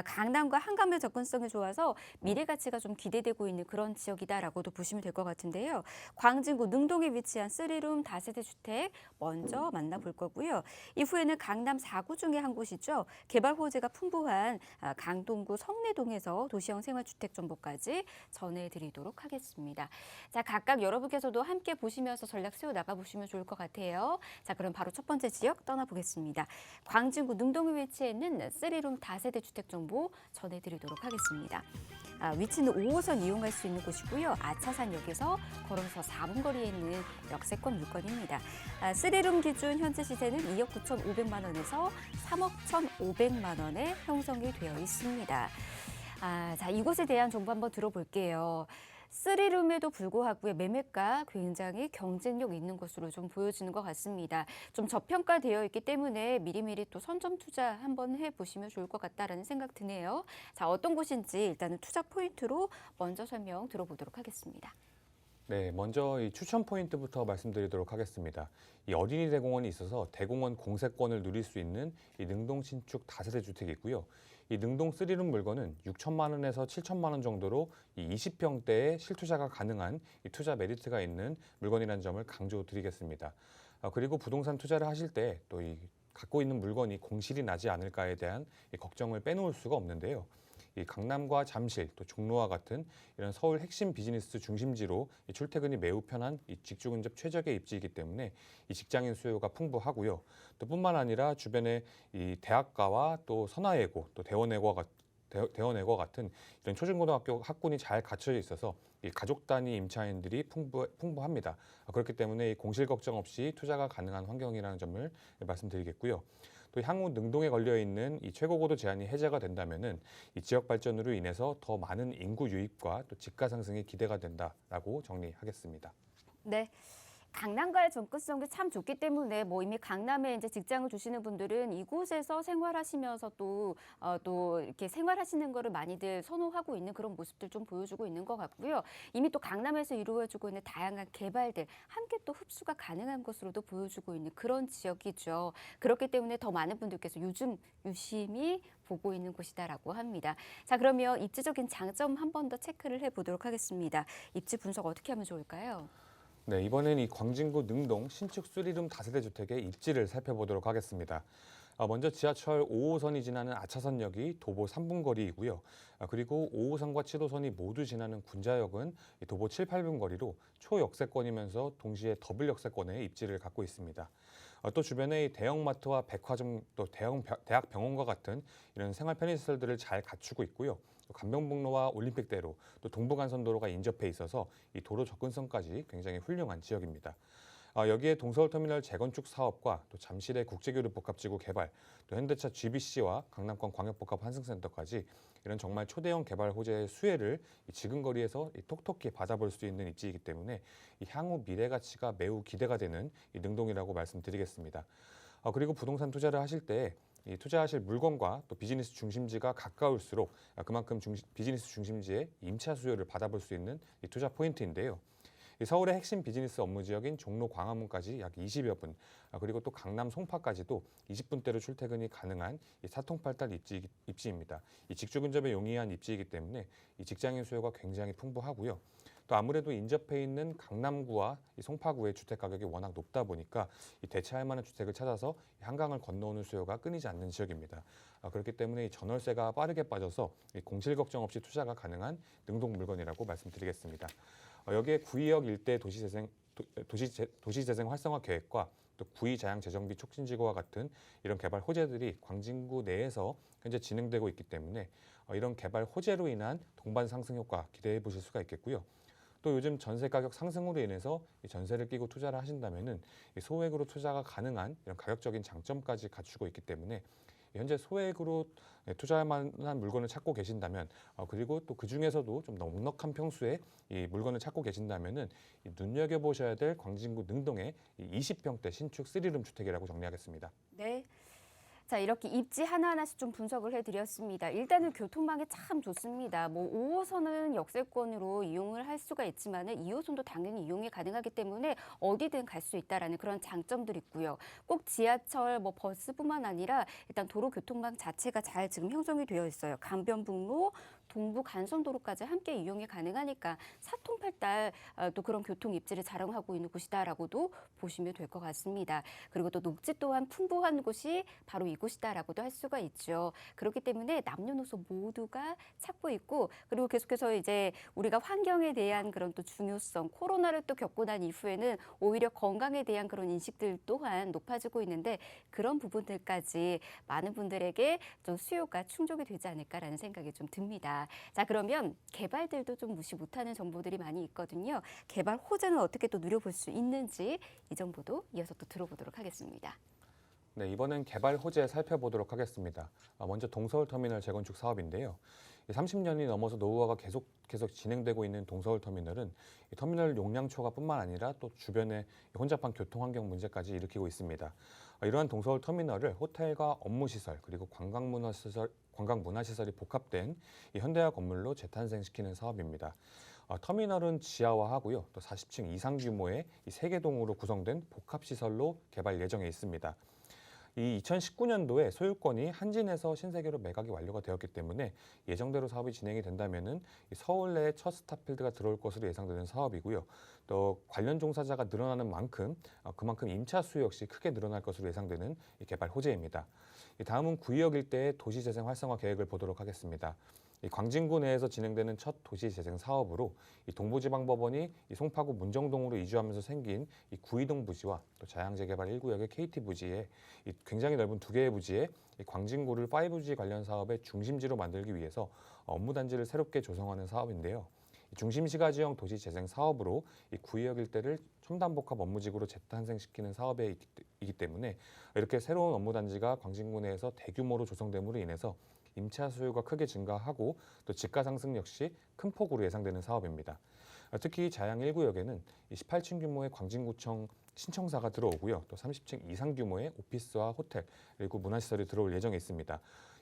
강남과 한강의 접근성이 좋아서 미래 가치가 좀 기대되고 있는 그런 지역이다라고도 보시면 될 것 같은데요. 광진구 능동에 위치한 3룸 다세대 주택 먼저 만나볼 거고요. 이후에는 강남 4구 중에 한 곳이죠. 개발 호재가 풍부한 강동구 성내동에서 도시형 생활주택 정보까지 전해드리도록 하겠습니다. 자, 각각 여러분께서도 함께 보시면서 전략 세워 나가보시면 좋을 것 같아요. 자, 그럼 바로 첫 번째 지역 떠나보겠습니다. 광진구 능동에 위치해 있는 3룸 다세대 주택 정보 전해드리도록 하겠습니다. 위치는 5호선 이용할 수 있는 곳이고요. 아차산역에서 걸어서 4분 거리에 있는 역세권 물건입니다. 3룸 기준 현재 시세는 2억 9,500만 원에서 3억 1,500만 원에 형성이 되어 있습니다. 자, 이곳에 대한 정보 한번 들어볼게요. 3룸에도 불구하고 매매가 굉장히 경쟁력 있는 것으로 좀 보여지는 것 같습니다. 좀 저평가되어 있기 때문에 미리미리 또 선점 투자 한번 해보시면 좋을 것 같다라는 생각 드네요. 자, 어떤 곳인지 일단은 투자 포인트로 먼저 설명 들어보도록 하겠습니다. 네, 먼저 이 추천 포인트부터 말씀드리도록 하겠습니다. 이 어린이 대공원이 있어서 대공원 공세권을 누릴 수 있는 이 능동 신축 다세대 주택이고요. 이 능동 3룸 물건은 6천만 원에서 7천만 원 정도로 이 20평대의 실투자가 가능한 이 투자 메리트가 있는 물건이라는 점을 강조드리겠습니다. 그리고 부동산 투자를 하실 때 또 이 갖고 있는 물건이 공실이 나지 않을까에 대한 이 걱정을 빼놓을 수가 없는데요. 이 강남과 잠실, 또 종로와 같은 이런 서울 핵심 비즈니스 중심지로 이 출퇴근이 매우 편한 이 직주 근접 최적의 입지이기 때문에 이 직장인 수요가 풍부하고요. 또 뿐만 아니라 주변에 이 대학가와 또 선화예고, 또 대원예고 같은 이런 초중고등학교 학군이 잘 갖춰져 있어서 이 가족 단위 임차인들이 풍부합니다. 그렇기 때문에 이 공실 걱정 없이 투자가 가능한 환경이라는 점을 말씀드리겠고요. 또 향후 능동에 걸려 있는 이 최고고도 제한이 해제가 된다면은 이 지역 발전으로 인해서 더 많은 인구 유입과 또 집가 상승이 기대가 된다라고 정리하겠습니다. 네. 강남과의 접근성도 참 좋기 때문에 뭐 이미 강남에 이제 직장을 두시는 분들은 이곳에서 생활하시면서 또 이렇게 생활하시는 거를 많이들 선호하고 있는 그런 모습들 좀 보여주고 있는 것 같고요. 이미 또 강남에서 이루어지고 있는 다양한 개발들 함께 또 흡수가 가능한 것으로도 보여주고 있는 그런 지역이죠. 그렇기 때문에 더 많은 분들께서 요즘 유심히 보고 있는 곳이다라고 합니다. 자, 그러면 입지적인 장점 한 번 더 체크를 해보도록 하겠습니다. 입지 분석 어떻게 하면 좋을까요? 네, 이번엔 이 광진구 능동 신축 3룸 다세대 주택의 입지를 살펴보도록 하겠습니다. 먼저 지하철 5호선이 지나는 아차선역이 도보 3분 거리이고요. 그리고 5호선과 7호선이 모두 지나는 군자역은 도보 7, 8분 거리로 초역세권이면서 동시에 더블 역세권의 입지를 갖고 있습니다. 또 주변에 대형마트와 백화점, 또 대학 병원과 같은 이런 생활 편의시설들을 잘 갖추고 있고요. 간병북로와 올림픽대로, 또 동부간선도로가 인접해 있어서 이 도로 접근성까지 굉장히 훌륭한 지역입니다. 여기에 동서울터미널 재건축 사업과 또 잠실의 국제교류 복합지구 개발, 또 현대차 GBC와 강남권 광역복합 환승센터까지 이런 정말 초대형 개발 호재의 수혜를 이 지근거리에서 톡톡히 받아볼 수 있는 입지이기 때문에 이 향후 미래 가치가 매우 기대가 되는 이 능동이라고 말씀드리겠습니다. 그리고 부동산 투자를 하실 때 이 투자하실 물건과 또 비즈니스 중심지가 가까울수록 그만큼 비즈니스 중심지의 임차 수요를 받아볼 수 있는 이 투자 포인트인데요. 이 서울의 핵심 비즈니스 업무 지역인 종로 광화문까지 약 20여 분, 그리고 또 강남 송파까지도 20분대로 출퇴근이 가능한 이 사통팔달 입지입니다. 이 직주 근접에 용이한 입지이기 때문에 이 직장인 수요가 굉장히 풍부하고요. 또 아무래도 인접해 있는 강남구와 이 송파구의 주택 가격이 워낙 높다 보니까 이 대체할 만한 주택을 찾아서 한강을 건너오는 수요가 끊이지 않는 지역입니다. 그렇기 때문에 이 전월세가 빠르게 빠져서 이 공실 걱정 없이 투자가 가능한 능동 물건이라고 말씀드리겠습니다. 여기에 구의역 일대 도시재생 활성화 계획과 또 구의자양 재정비 촉진지구와 같은 이런 개발 호재들이 광진구 내에서 현재 진행되고 있기 때문에 이런 개발 호재로 인한 동반 상승 효과 기대해 보실 수가 있겠고요. 또 요즘 전세 가격 상승으로 인해서 이 전세를 끼고 투자를 하신다면은 소액으로 투자가 가능한 이런 가격적인 장점까지 갖추고 있기 때문에 현재 소액으로 투자할 만한 물건을 찾고 계신다면, 그리고 또 그 중에서도 좀 넉넉한 평수에 이 물건을 찾고 계신다면은 눈여겨 보셔야 될 광진구 능동의 20평대 신축 3룸 주택이라고 정리하겠습니다. 네. 자, 이렇게 입지 하나하나씩 좀 분석을 해드렸습니다. 일단은 교통망이 참 좋습니다. 뭐 5호선은 역세권으로 이용을 할 수가 있지만은 2호선도 당연히 이용이 가능하기 때문에 어디든 갈 수 있다라는 그런 장점들이 있고요. 꼭 지하철, 뭐 버스뿐만 아니라 일단 도로 교통망 자체가 잘 지금 형성이 되어 있어요. 강변북로, 동부 간선도로까지 함께 이용이 가능하니까 사통팔달 또 그런 교통 입지를 자랑하고 있는 곳이다라고도 보시면 될 것 같습니다. 그리고 또 녹지 또한 풍부한 곳이 바로 이곳이다라고도 할 수가 있죠. 그렇기 때문에 남녀노소 모두가 찾고 있고, 그리고 계속해서 이제 우리가 환경에 대한 그런 또 중요성, 코로나를 또 겪고 난 이후에는 오히려 건강에 대한 그런 인식들 또한 높아지고 있는데 그런 부분들까지 많은 분들에게 좀 수요가 충족이 되지 않을까라는 생각이 좀 듭니다. 자, 그러면 개발들도 좀 무시 못하는 정보들이 많이 있거든요. 개발 호재는 어떻게 또 누려볼 수 있는지 이 정보도 이어서 또 들어보도록 하겠습니다. 네, 이번엔 개발 호재 살펴보도록 하겠습니다. 먼저 동서울터미널 재건축 사업인데요. 30년이 넘어서 노후화가 계속 진행되고 있는 동서울 터미널은 이 터미널 용량 초과뿐만 아니라 또 주변의 혼잡한 교통 환경 문제까지 일으키고 있습니다. 이러한 동서울 터미널을 호텔과 업무시설 그리고 관광문화시설이 복합된 이 현대화 건물로 재탄생시키는 사업입니다. 터미널은 지하화하고요. 또 40층 이상 규모의 이 3개 동으로 구성된 복합시설로 개발 예정에 있습니다. 이 2019년도에 소유권이 한진에서 신세계로 매각이 완료가 되었기 때문에 예정대로 사업이 진행이 된다면은 서울 내에 첫 스타필드가 들어올 것으로 예상되는 사업이고요. 또 관련 종사자가 늘어나는 만큼 그만큼 임차 수요 역시 크게 늘어날 것으로 예상되는 이 개발 호재입니다. 다음은 구의역 일대의 도시재생 활성화 계획을 보도록 하겠습니다. 이 광진구 내에서 진행되는 첫 도시재생 사업으로 이 동부지방법원이 이 송파구 문정동으로 이주하면서 생긴 이 구이동 부지와 또 자양재개발 1구역의 KT 부지에 이 굉장히 넓은 2개의 부지에 이 광진구를 5G 관련 사업의 중심지로 만들기 위해서 업무 단지를 새롭게 조성하는 사업인데요. 이 중심시가지형 도시재생 사업으로 이 구의역 일대를 첨단복합 업무지구로 재탄생시키는 사업이기 때문에 이렇게 새로운 업무 단지가 광진구 내에서 대규모로 조성됨으로 인해서 임차 수요가 크게 증가하고 또 집가 상승 역시 큰 폭으로 예상되는 사업입니다. 특히 자양 1구역에는 18층 규모의 광진구청 신청사가 들어오고요. 또 30층 이상 규모의 오피스와 호텔 그리고 문화시설이 들어올 예정에 있습니다.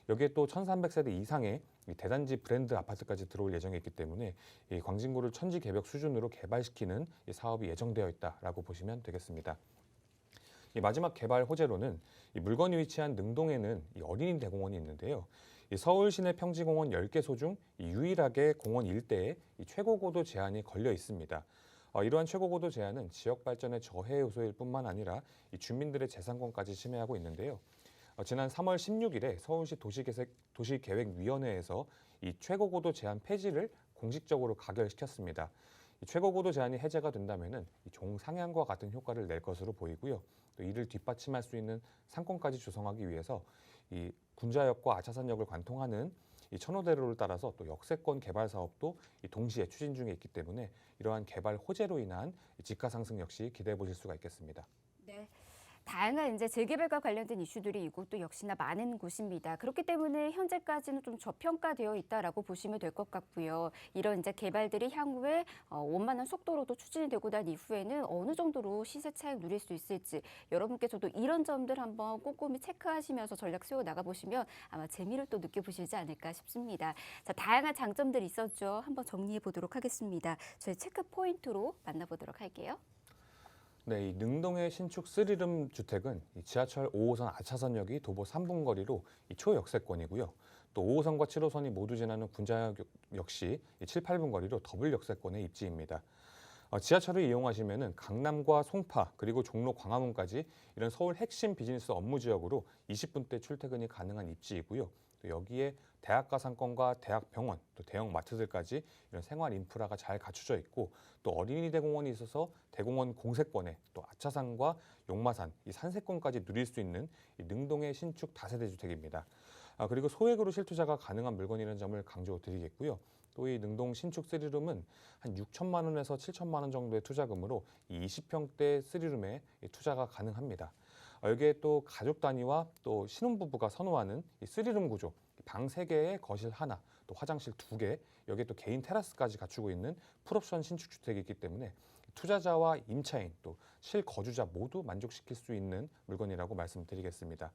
여기에 또 1,300세대 이상의 대단지 브랜드 아파트까지 들어올 예정에 있기 때문에 이 광진구를 천지개벽 수준으로 개발시키는 이 사업이 예정되어 있다라고 보시면 되겠습니다. 이 마지막 개발 호재로는 이 물건이 위치한 능동에는 이 어린이 대공원이 있는데요. 이 서울 시내 평지공원 10개소 중 유일하게 공원 일대에 이 최고고도 제한이 걸려 있습니다. 이러한 최고고도 제한은 지역 발전의 저해 요소일 뿐만 아니라 이 주민들의 재산권까지 침해하고 있는데요. 지난 3월 16일에 서울시 도시계획위원회에서 이 최고고도 제한 폐지를 공식적으로 가결시켰습니다. 이 최고고도 제한이 해제가 된다면은 이 종상향과 같은 효과를 낼 것으로 보이고요. 또 이를 뒷받침할 수 있는 상권까지 조성하기 위해서 이 군자역과 아차산역을 관통하는 이 천호대로를 따라서 또 역세권 개발 사업도 이 동시에 추진 중에 있기 때문에 이러한 개발 호재로 인한 집가 상승 역시 기대해 보실 수가 있겠습니다. 네. 다양한 이제 재개발과 관련된 이슈들이 이곳도 역시나 많은 곳입니다. 그렇기 때문에 현재까지는 좀 저평가되어 있다라고 보시면 될 것 같고요. 이런 이제 개발들이 향후에 원만한 속도로도 추진이 되고 난 이후에는 어느 정도로 시세 차익 누릴 수 있을지 여러분께서도 이런 점들 한번 꼼꼼히 체크하시면서 전략 세워 나가 보시면 아마 재미를 또 느껴보시지 않을까 싶습니다. 자, 다양한 장점들이 있었죠. 한번 정리해 보도록 하겠습니다. 저희 체크 포인트로 만나보도록 할게요. 네, 이 능동의 신축 3룸 주택은 이 지하철 5호선 아차선역이 도보 3분 거리로 이 초역세권이고요. 또 5호선과 7호선이 모두 지나는 군자역 역시 이 7, 8분 거리로 더블 역세권의 입지입니다. 지하철을 이용하시면은 강남과 송파 그리고 종로 광화문까지 이런 서울 핵심 비즈니스 업무 지역으로 20분대 출퇴근이 가능한 입지이고요. 또 여기에 대학가 상권과 대학병원, 또 대형 마트들까지 이런 생활 인프라가 잘 갖춰져 있고 또 어린이 대공원이 있어서 대공원 공세권에 또 아차산과 용마산, 이 산세권까지 누릴 수 있는 이 능동의 신축 다세대 주택입니다. 그리고 소액으로 실투자가 가능한 물건이라는 점을 강조드리겠고요. 또 이 능동 신축 3룸은 한 6천만 원에서 7천만 원 정도의 투자금으로 이 20평대 3룸에 투자가 가능합니다. 여기에 또 가족 단위와 또 신혼부부가 선호하는 이 3룸 구조, 방 3개에 거실 하나, 또 화장실 2개, 여기에 또 개인 테라스까지 갖추고 있는 풀옵션 신축 주택이기 때문에 투자자와 임차인, 또 실거주자 모두 만족시킬 수 있는 물건이라고 말씀드리겠습니다.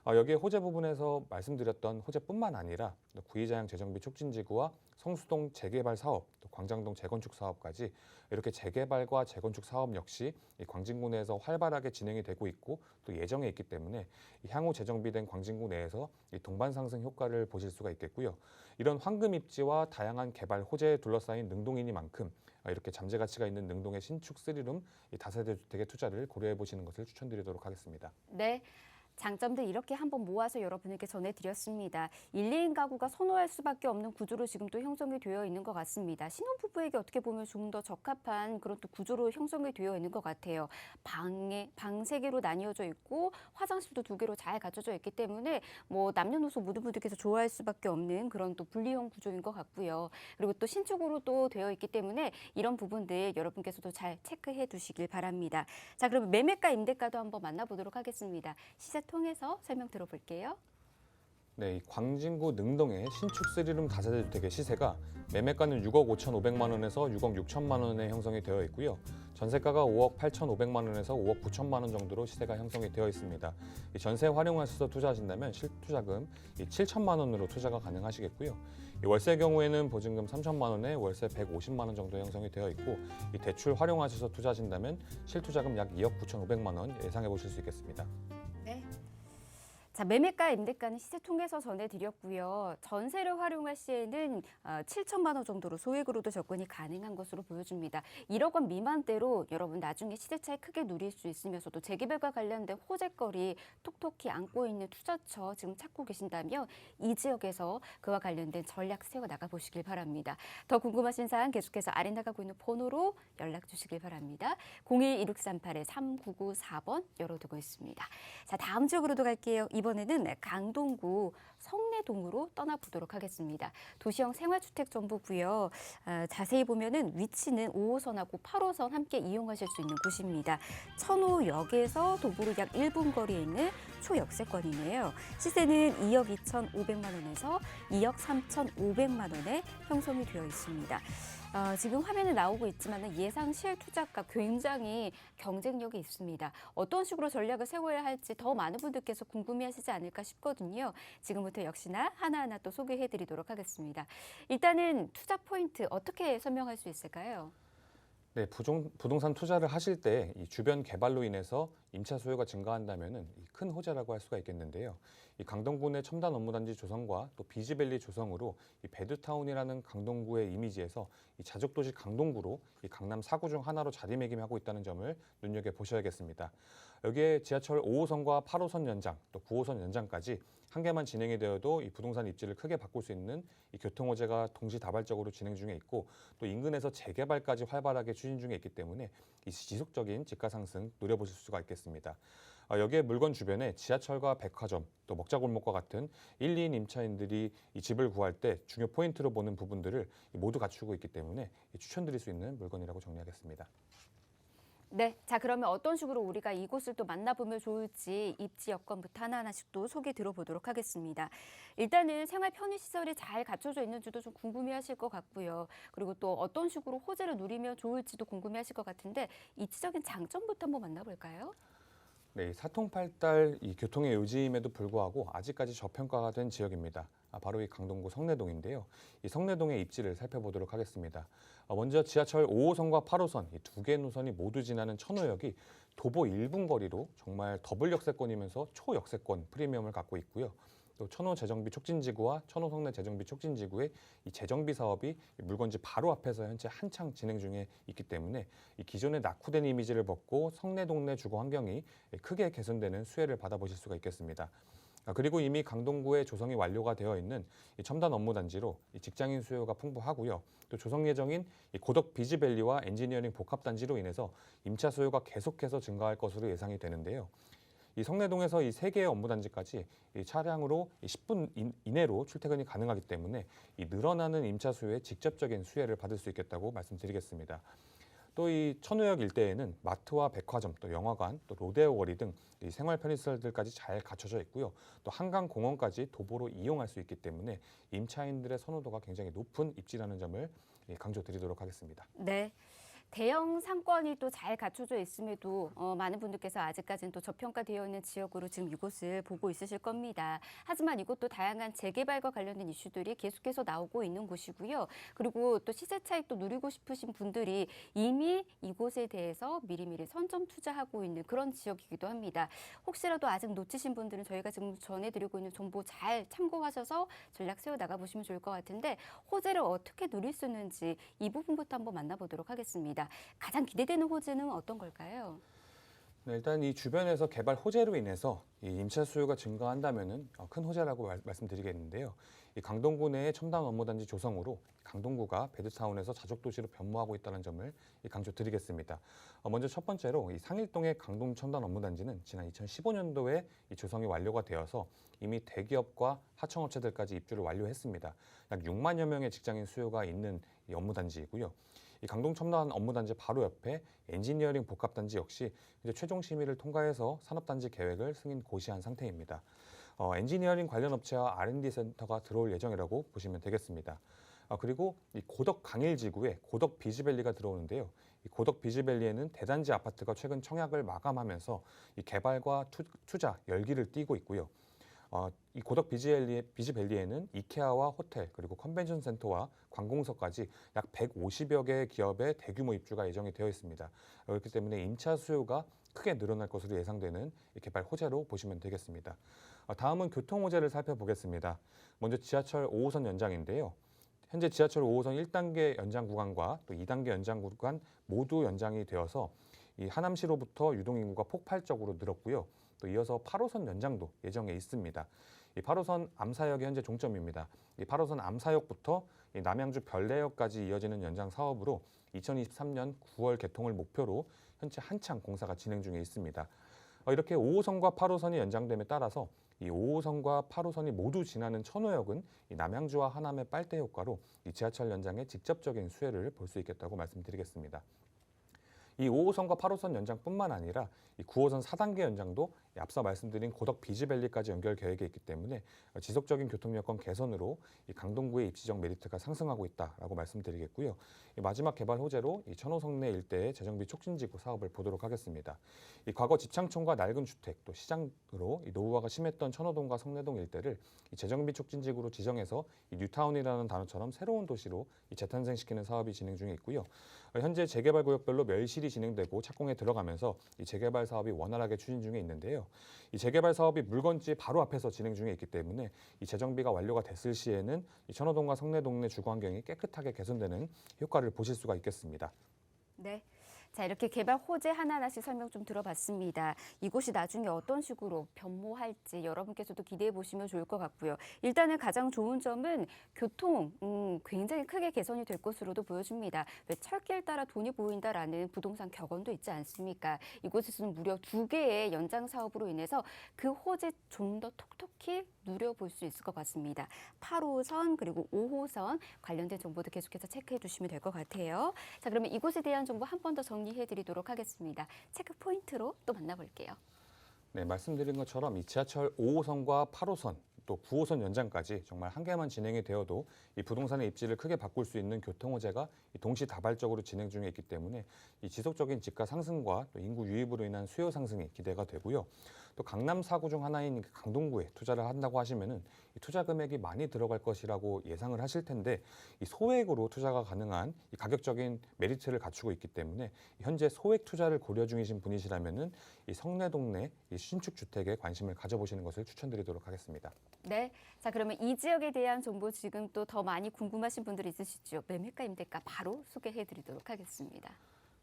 여기에 호재 부분에서 말씀드렸던 호재뿐만 아니라 구이자양 재정비 촉진지구와 성수동 재개발 사업, 또 광장동 재건축 사업까지 이렇게 재개발과 재건축 사업 역시 이 광진구 내에서 활발하게 진행이 되고 있고 또 예정에 있기 때문에 향후 재정비된 광진구 내에서 이 동반 상승 효과를 보실 수가 있겠고요. 이런 황금 입지와 다양한 개발 호재에 둘러싸인 능동이니만큼 이렇게 잠재 가치가 있는 능동의 신축 3룸 이 다세대 주택의 투자를 고려해 보시는 것을 추천드리도록 하겠습니다. 네. 장점들 이렇게 한번 모아서 여러분에게 전해드렸습니다. 1, 2인 가구가 선호할 수밖에 없는 구조로 지금 또 형성이 되어 있는 것 같습니다. 신혼부부에게 어떻게 보면 좀 더 적합한 그런 또 구조로 형성이 되어 있는 것 같아요. 방 3개로 나뉘어져 있고 화장실도 2개로 잘 갖춰져 있기 때문에 뭐 남녀노소 모두께서 좋아할 수밖에 없는 그런 또 분리형 구조인 것 같고요. 그리고 또 신축으로 또 되어 있기 때문에 이런 부분들 여러분께서도 잘 체크해 두시길 바랍니다. 자, 그럼 매매가 임대가도 한번 만나보도록 하겠습니다. 시세 통해서 설명 들어볼게요. 네, 이 광진구 능동의 신축 3룸 다세대 주택의 시세가 매매가는 6억 5,500만 원에서 6억 6천만 원에 형성이 되어 있고요. 전세가가 5억 8,500만 원에서 5억 9천만 원 정도로 시세가 형성이 되어 있습니다. 이 전세 활용하셔서 투자하신다면 실투자금 7천만 원으로 투자가 가능하시겠고요. 이 월세 경우에는 보증금 3천만 원에 월세 150만 원 정도 형성이 되어 있고 이 대출 활용하셔서 투자하신다면 실투자금 약 2억 9,500만 원 예상해 보실 수 있겠습니다. 네. 자, 매매가, 임대가는 시세 통계서 전해드렸고요. 전세를 활용할 시에는 7천만 원 정도로 소액으로도 접근이 가능한 것으로 보여집니다. 1억 원 미만대로 여러분 나중에 시세 차이 크게 누릴 수 있으면서도 재개발과 관련된 호재거리 톡톡히 안고 있는 투자처 지금 찾고 계신다면 이 지역에서 그와 관련된 전략 세워 나가 보시길 바랍니다. 더 궁금하신 사항 계속해서 아래 나가고 있는 번호로 연락 주시길 바랍니다. 01-2638-3994번 열어두고 있습니다. 자, 다음 지역으로도 갈게요. 이번에는 강동구 성내동으로 떠나보도록 하겠습니다. 도시형 생활주택 정보고요. 자세히 보면은 위치는 5호선하고 8호선 함께 이용하실 수 있는 곳입니다. 천호역에서 도보로 약 1분 거리에 있는 초역세권이네요. 시세는 2억 2,500만 원에서 2억 3,500만 원에 형성이 되어 있습니다. 지금 화면에 나오고 있지만 예상 실투자가 굉장히 경쟁력이 있습니다. 어떤 식으로 전략을 세워야 할지 더 많은 분들께서 궁금해하시지 않을까 싶거든요. 지금부터 역시나 하나하나 또 소개해드리도록 하겠습니다. 일단은 투자 포인트 어떻게 설명할 수 있을까요? 네, 부동산 투자를 하실 때 이 주변 개발로 인해서 임차 수요가 증가한다면은 큰 호재라고 할 수가 있겠는데요. 이 강동구 내 첨단 업무단지 조성과 또 비즈밸리 조성으로 이 배드타운이라는 강동구의 이미지에서 이 자족도시 강동구로 이 강남 4구 중 하나로 자리매김하고 있다는 점을 눈여겨 보셔야겠습니다. 여기에 지하철 5호선과 8호선 연장, 또 9호선 연장까지 한 개만 진행이 되어도 이 부동산 입지를 크게 바꿀 수 있는 이 교통 호재가 동시다발적으로 진행 중에 있고 또 인근에서 재개발까지 활발하게 추진 중에 있기 때문에 이 지속적인 집가 상승 노려보실 수가 있겠습니다. 여기에 물건 주변에 지하철과 백화점, 또 먹자골목과 같은 1, 2인 임차인들이 이 집을 구할 때 중요 포인트로 보는 부분들을 모두 갖추고 있기 때문에 추천드릴 수 있는 물건이라고 정리하겠습니다. 네, 자 그러면 어떤 식으로 우리가 이곳을 또 만나보면 좋을지 입지 여건부터 하나하나씩 또 소개 들어보도록 하겠습니다. 일단은 생활 편의시설이 잘 갖춰져 있는지도 좀 궁금해하실 것 같고요. 그리고 또 어떤 식으로 호재를 누리면 좋을지도 궁금해하실 것 같은데 입지적인 장점부터 한번 만나볼까요? 네, 사통팔달 이 교통의 요즘에도 불구하고 아직까지 저평가가 된 지역입니다. 바로 이 강동구 성내동인데요. 이 성내동의 입지를 살펴보도록 하겠습니다. 먼저 지하철 5호선과 8호선 이 두 개 노선이 모두 지나는 천호역이 도보 1분 거리로 정말 더블 역세권이면서 초역세권 프리미엄을 갖고 있고요. 또 천호 재정비 촉진지구와 천호 성내 재정비 촉진지구의 이 재정비 사업이 물건지 바로 앞에서 현재 한창 진행 중에 있기 때문에 이 기존의 낙후된 이미지를 벗고 성내 동네 주거 환경이 크게 개선되는 수혜를 받아보실 수가 있겠습니다. 그리고 이미 강동구에 조성이 완료가 되어 있는 이 첨단 업무단지로 이 직장인 수요가 풍부하고요. 또 조성 예정인 이 고덕 비즈밸리와 엔지니어링 복합단지로 인해서 임차 수요가 계속해서 증가할 것으로 예상이 되는데요. 이 성내동에서 이 세 개의 업무단지까지 이 차량으로 10분 이내로 출퇴근이 가능하기 때문에 이 늘어나는 임차 수요에 직접적인 수혜를 받을 수 있겠다고 말씀드리겠습니다. 또 이 천호역 일대에는 마트와 백화점, 또 영화관, 또 로데오 거리 등 이 생활 편의시설들까지 잘 갖춰져 있고요. 또 한강 공원까지 도보로 이용할 수 있기 때문에 임차인들의 선호도가 굉장히 높은 입지라는 점을 강조드리도록 하겠습니다. 네. 대형 상권이 또 잘 갖춰져 있음에도 많은 분들께서 아직까지는 또 저평가되어 있는 지역으로 지금 이곳을 보고 있으실 겁니다. 하지만 이곳도 다양한 재개발과 관련된 이슈들이 계속해서 나오고 있는 곳이고요. 그리고 또 시세 차익도 누리고 싶으신 분들이 이미 이곳에 대해서 미리미리 선점 투자하고 있는 그런 지역이기도 합니다. 혹시라도 아직 놓치신 분들은 저희가 지금 전해드리고 있는 정보 잘 참고하셔서 전략 세워 나가보시면 좋을 것 같은데 호재를 어떻게 누릴 수 있는지 이 부분부터 한번 만나보도록 하겠습니다. 가장 기대되는 호재는 어떤 걸까요? 네, 일단 이 주변에서 개발 호재로 인해서 이 임차 수요가 증가한다면은 큰 호재라고 말씀드리겠는데요. 이 강동구 내의 첨단 업무단지 조성으로 강동구가 배드타운에서 자족도시로 변모하고 있다는 점을 강조드리겠습니다. 먼저 첫 번째로 이 상일동의 강동 첨단 업무단지는 지난 2015년도에 이 조성이 완료가 되어서 이미 대기업과 하청업체들까지 입주를 완료했습니다. 약 6만여 명의 직장인 수요가 있는 이 업무단지이고요. 이 강동 첨단 업무단지 바로 옆에 엔지니어링 복합단지 역시 이제 최종 심의를 통과해서 산업단지 계획을 승인 고시한 상태입니다. 엔지니어링 관련 업체와 R&D 센터가 들어올 예정이라고 보시면 되겠습니다. 그리고 이 고덕 강일지구에 고덕 비즈밸리가 들어오는데요. 이 고덕 비즈밸리에는 대단지 아파트가 최근 청약을 마감하면서 이 개발과 투자 열기를 띠고 있고요. 이 고덕 비즈밸리에는 이케아와 호텔 그리고 컨벤션 센터와 관공서까지 약 150여 개의 기업의 대규모 입주가 예정이 되어 있습니다. 그렇기 때문에 임차 수요가 크게 늘어날 것으로 예상되는 이 개발 호재로 보시면 되겠습니다. 다음은 교통 호재를 살펴보겠습니다. 먼저 지하철 5호선 연장인데요. 현재 지하철 5호선 1단계 연장 구간과 또 2단계 연장 구간 모두 연장이 되어서 이 하남시로부터 유동인구가 폭발적으로 늘었고요. 또 이어서 8호선 연장도 예정에 있습니다. 이 8호선 암사역이 현재 종점입니다. 이 8호선 암사역부터 이 남양주 별내역까지 이어지는 연장 사업으로 2023년 9월 개통을 목표로 현재 한창 공사가 진행 중에 있습니다. 이렇게 5호선과 8호선이 연장됨에 따라서 이 5호선과 8호선이 모두 지나는 천호역은 이 남양주와 하남의 빨대 효과로 이 지하철 연장의 직접적인 수혜를 볼 수 있겠다고 말씀드리겠습니다. 이 5호선과 8호선 연장뿐만 아니라 이 9호선 4단계 연장도 앞서 말씀드린 고덕 비즈밸리까지 연결 계획에 있기 때문에 지속적인 교통 여건 개선으로 이 강동구의 입지적 메리트가 상승하고 있다라고 말씀드리겠고요. 이 마지막 개발 호재로 이 천호성내 일대의 재정비 촉진지구 사업을 보도록 하겠습니다. 이 과거 지창촌과 낡은 주택 또 시장으로 이 노후화가 심했던 천호동과 성내동 일대를 이 재정비 촉진지구로 지정해서 이 뉴타운이라는 단어처럼 새로운 도시로 이 재탄생시키는 사업이 진행 중에 있고요. 현재 재개발 구역별로 멸실이 진행되고 착공에 들어가면서 이 재개발 사업이 원활하게 추진 중에 있는데요. 이 재개발 사업이 물건지 바로 앞에서 진행 중에 있기 때문에 이 재정비가 완료가 됐을 시에는 이 천호동과 성내동 내 주거 환경이 깨끗하게 개선되는 효과를 보실 수가 있겠습니다. 네. 자, 이렇게 개발 호재 하나하나씩 설명 좀 들어봤습니다. 이곳이 나중에 어떤 식으로 변모할지 여러분께서도 기대해 보시면 좋을 것 같고요. 일단은 가장 좋은 점은 교통 굉장히 크게 개선이 될 것으로도 보여집니다. 왜 철길 따라 돈이 보인다라는 부동산 격언도 있지 않습니까? 이곳에서는 무려 2개의 연장 사업으로 인해서 그 호재 좀 더 톡톡히 누려볼 수 있을 것 같습니다. 8호선 그리고 5호선 관련된 정보도 계속해서 체크해 주시면 될 것 같아요. 자, 그러면 이곳에 대한 정보 한 번 더 정리해 드리도록 하겠습니다. 체크 포인트로 또 만나볼게요. 네, 말씀드린 것처럼 이 지하철 5호선과 8호선 또 9호선 연장까지 정말 한 개만 진행이 되어도 이 부동산의 입지를 크게 바꿀 수 있는 교통 호재가 동시다발적으로 진행 중에 있기 때문에 이 지속적인 집가 상승과 또 인구 유입으로 인한 수요 상승이 기대가 되고요. 또 강남 4구 중 하나인 강동구에 투자를 한다고 하시면은 이 투자 금액이 많이 들어갈 것이라고 예상을 하실 텐데 이 소액으로 투자가 가능한 이 가격적인 메리트를 갖추고 있기 때문에 현재 소액 투자를 고려 중이신 분이시라면은 이 성내동 내 이 신축 주택에 관심을 가져보시는 것을 추천드리도록 하겠습니다. 네, 자 그러면 이 지역에 대한 정보 지금 또 더 많이 궁금하신 분들이 있으시죠? 매매가 임대가 바로 소개해드리도록 하겠습니다.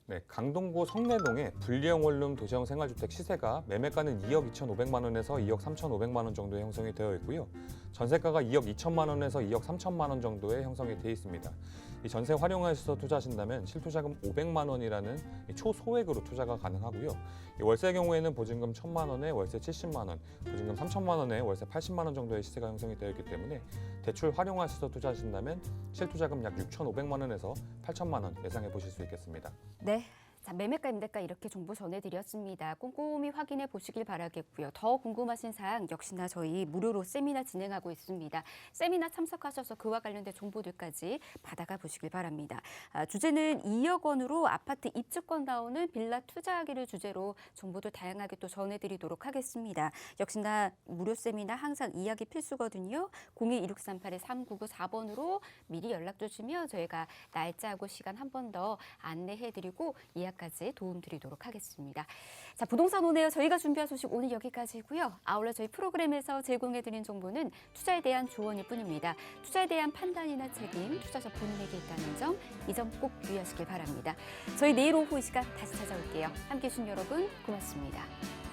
네, 강동구 성내동의 분리형 원룸 도시형 생활주택 시세가 매매가는 2억 2,500만 원에서 2억 3,500만 원 정도에 형성이 되어 있고요. 전세가가 2억 2천만 원에서 2억 3천만 원 정도에 형성이 되어 있습니다. 이 전세 활용하셔서 투자하신다면 실투자금 500만 원이라는 초소액으로 투자가 가능하고요. 이 월세 경우에는 보증금 1,000만 원에 월세 70만 원, 보증금 3천만 원에 월세 80만 원 정도의 시세가 형성이 되어 있기 때문에 대출 활용하셔서 투자하신다면 실투자금 약 6,500만 원에서 8천만 원 예상해 보실 수 있겠습니다. 네. 자, 매매가 임대가 이렇게 정보 전해드렸습니다. 꼼꼼히 확인해 보시길 바라겠고요. 더 궁금하신 사항 역시나 저희 무료로 세미나 진행하고 있습니다. 세미나 참석하셔서 그와 관련된 정보들까지 받아가 보시길 바랍니다. 주제는 2억 원으로 아파트 입주권 나오는 빌라 투자하기를 주제로 정보도 다양하게 또 전해드리도록 하겠습니다. 역시나 무료 세미나 항상 이야기 필수거든요. 02-1638-3994번으로 미리 연락 주시면 저희가 날짜하고 시간 한 번 더 안내해드리고 예약까지 도움드리도록 하겠습니다. 자, 부동산 오네요. 저희가 준비한 소식 오늘 여기까지고요. 아울러 저희 프로그램에서 제공해드린 정보는 투자에 대한 조언일 뿐입니다. 투자에 대한 판단이나 책임, 투자자 본인에게 있다는 점, 이 점 꼭 유의하시길 바랍니다. 저희 내일 오후 이 시간 다시 찾아올게요. 함께해 주신 여러분 고맙습니다.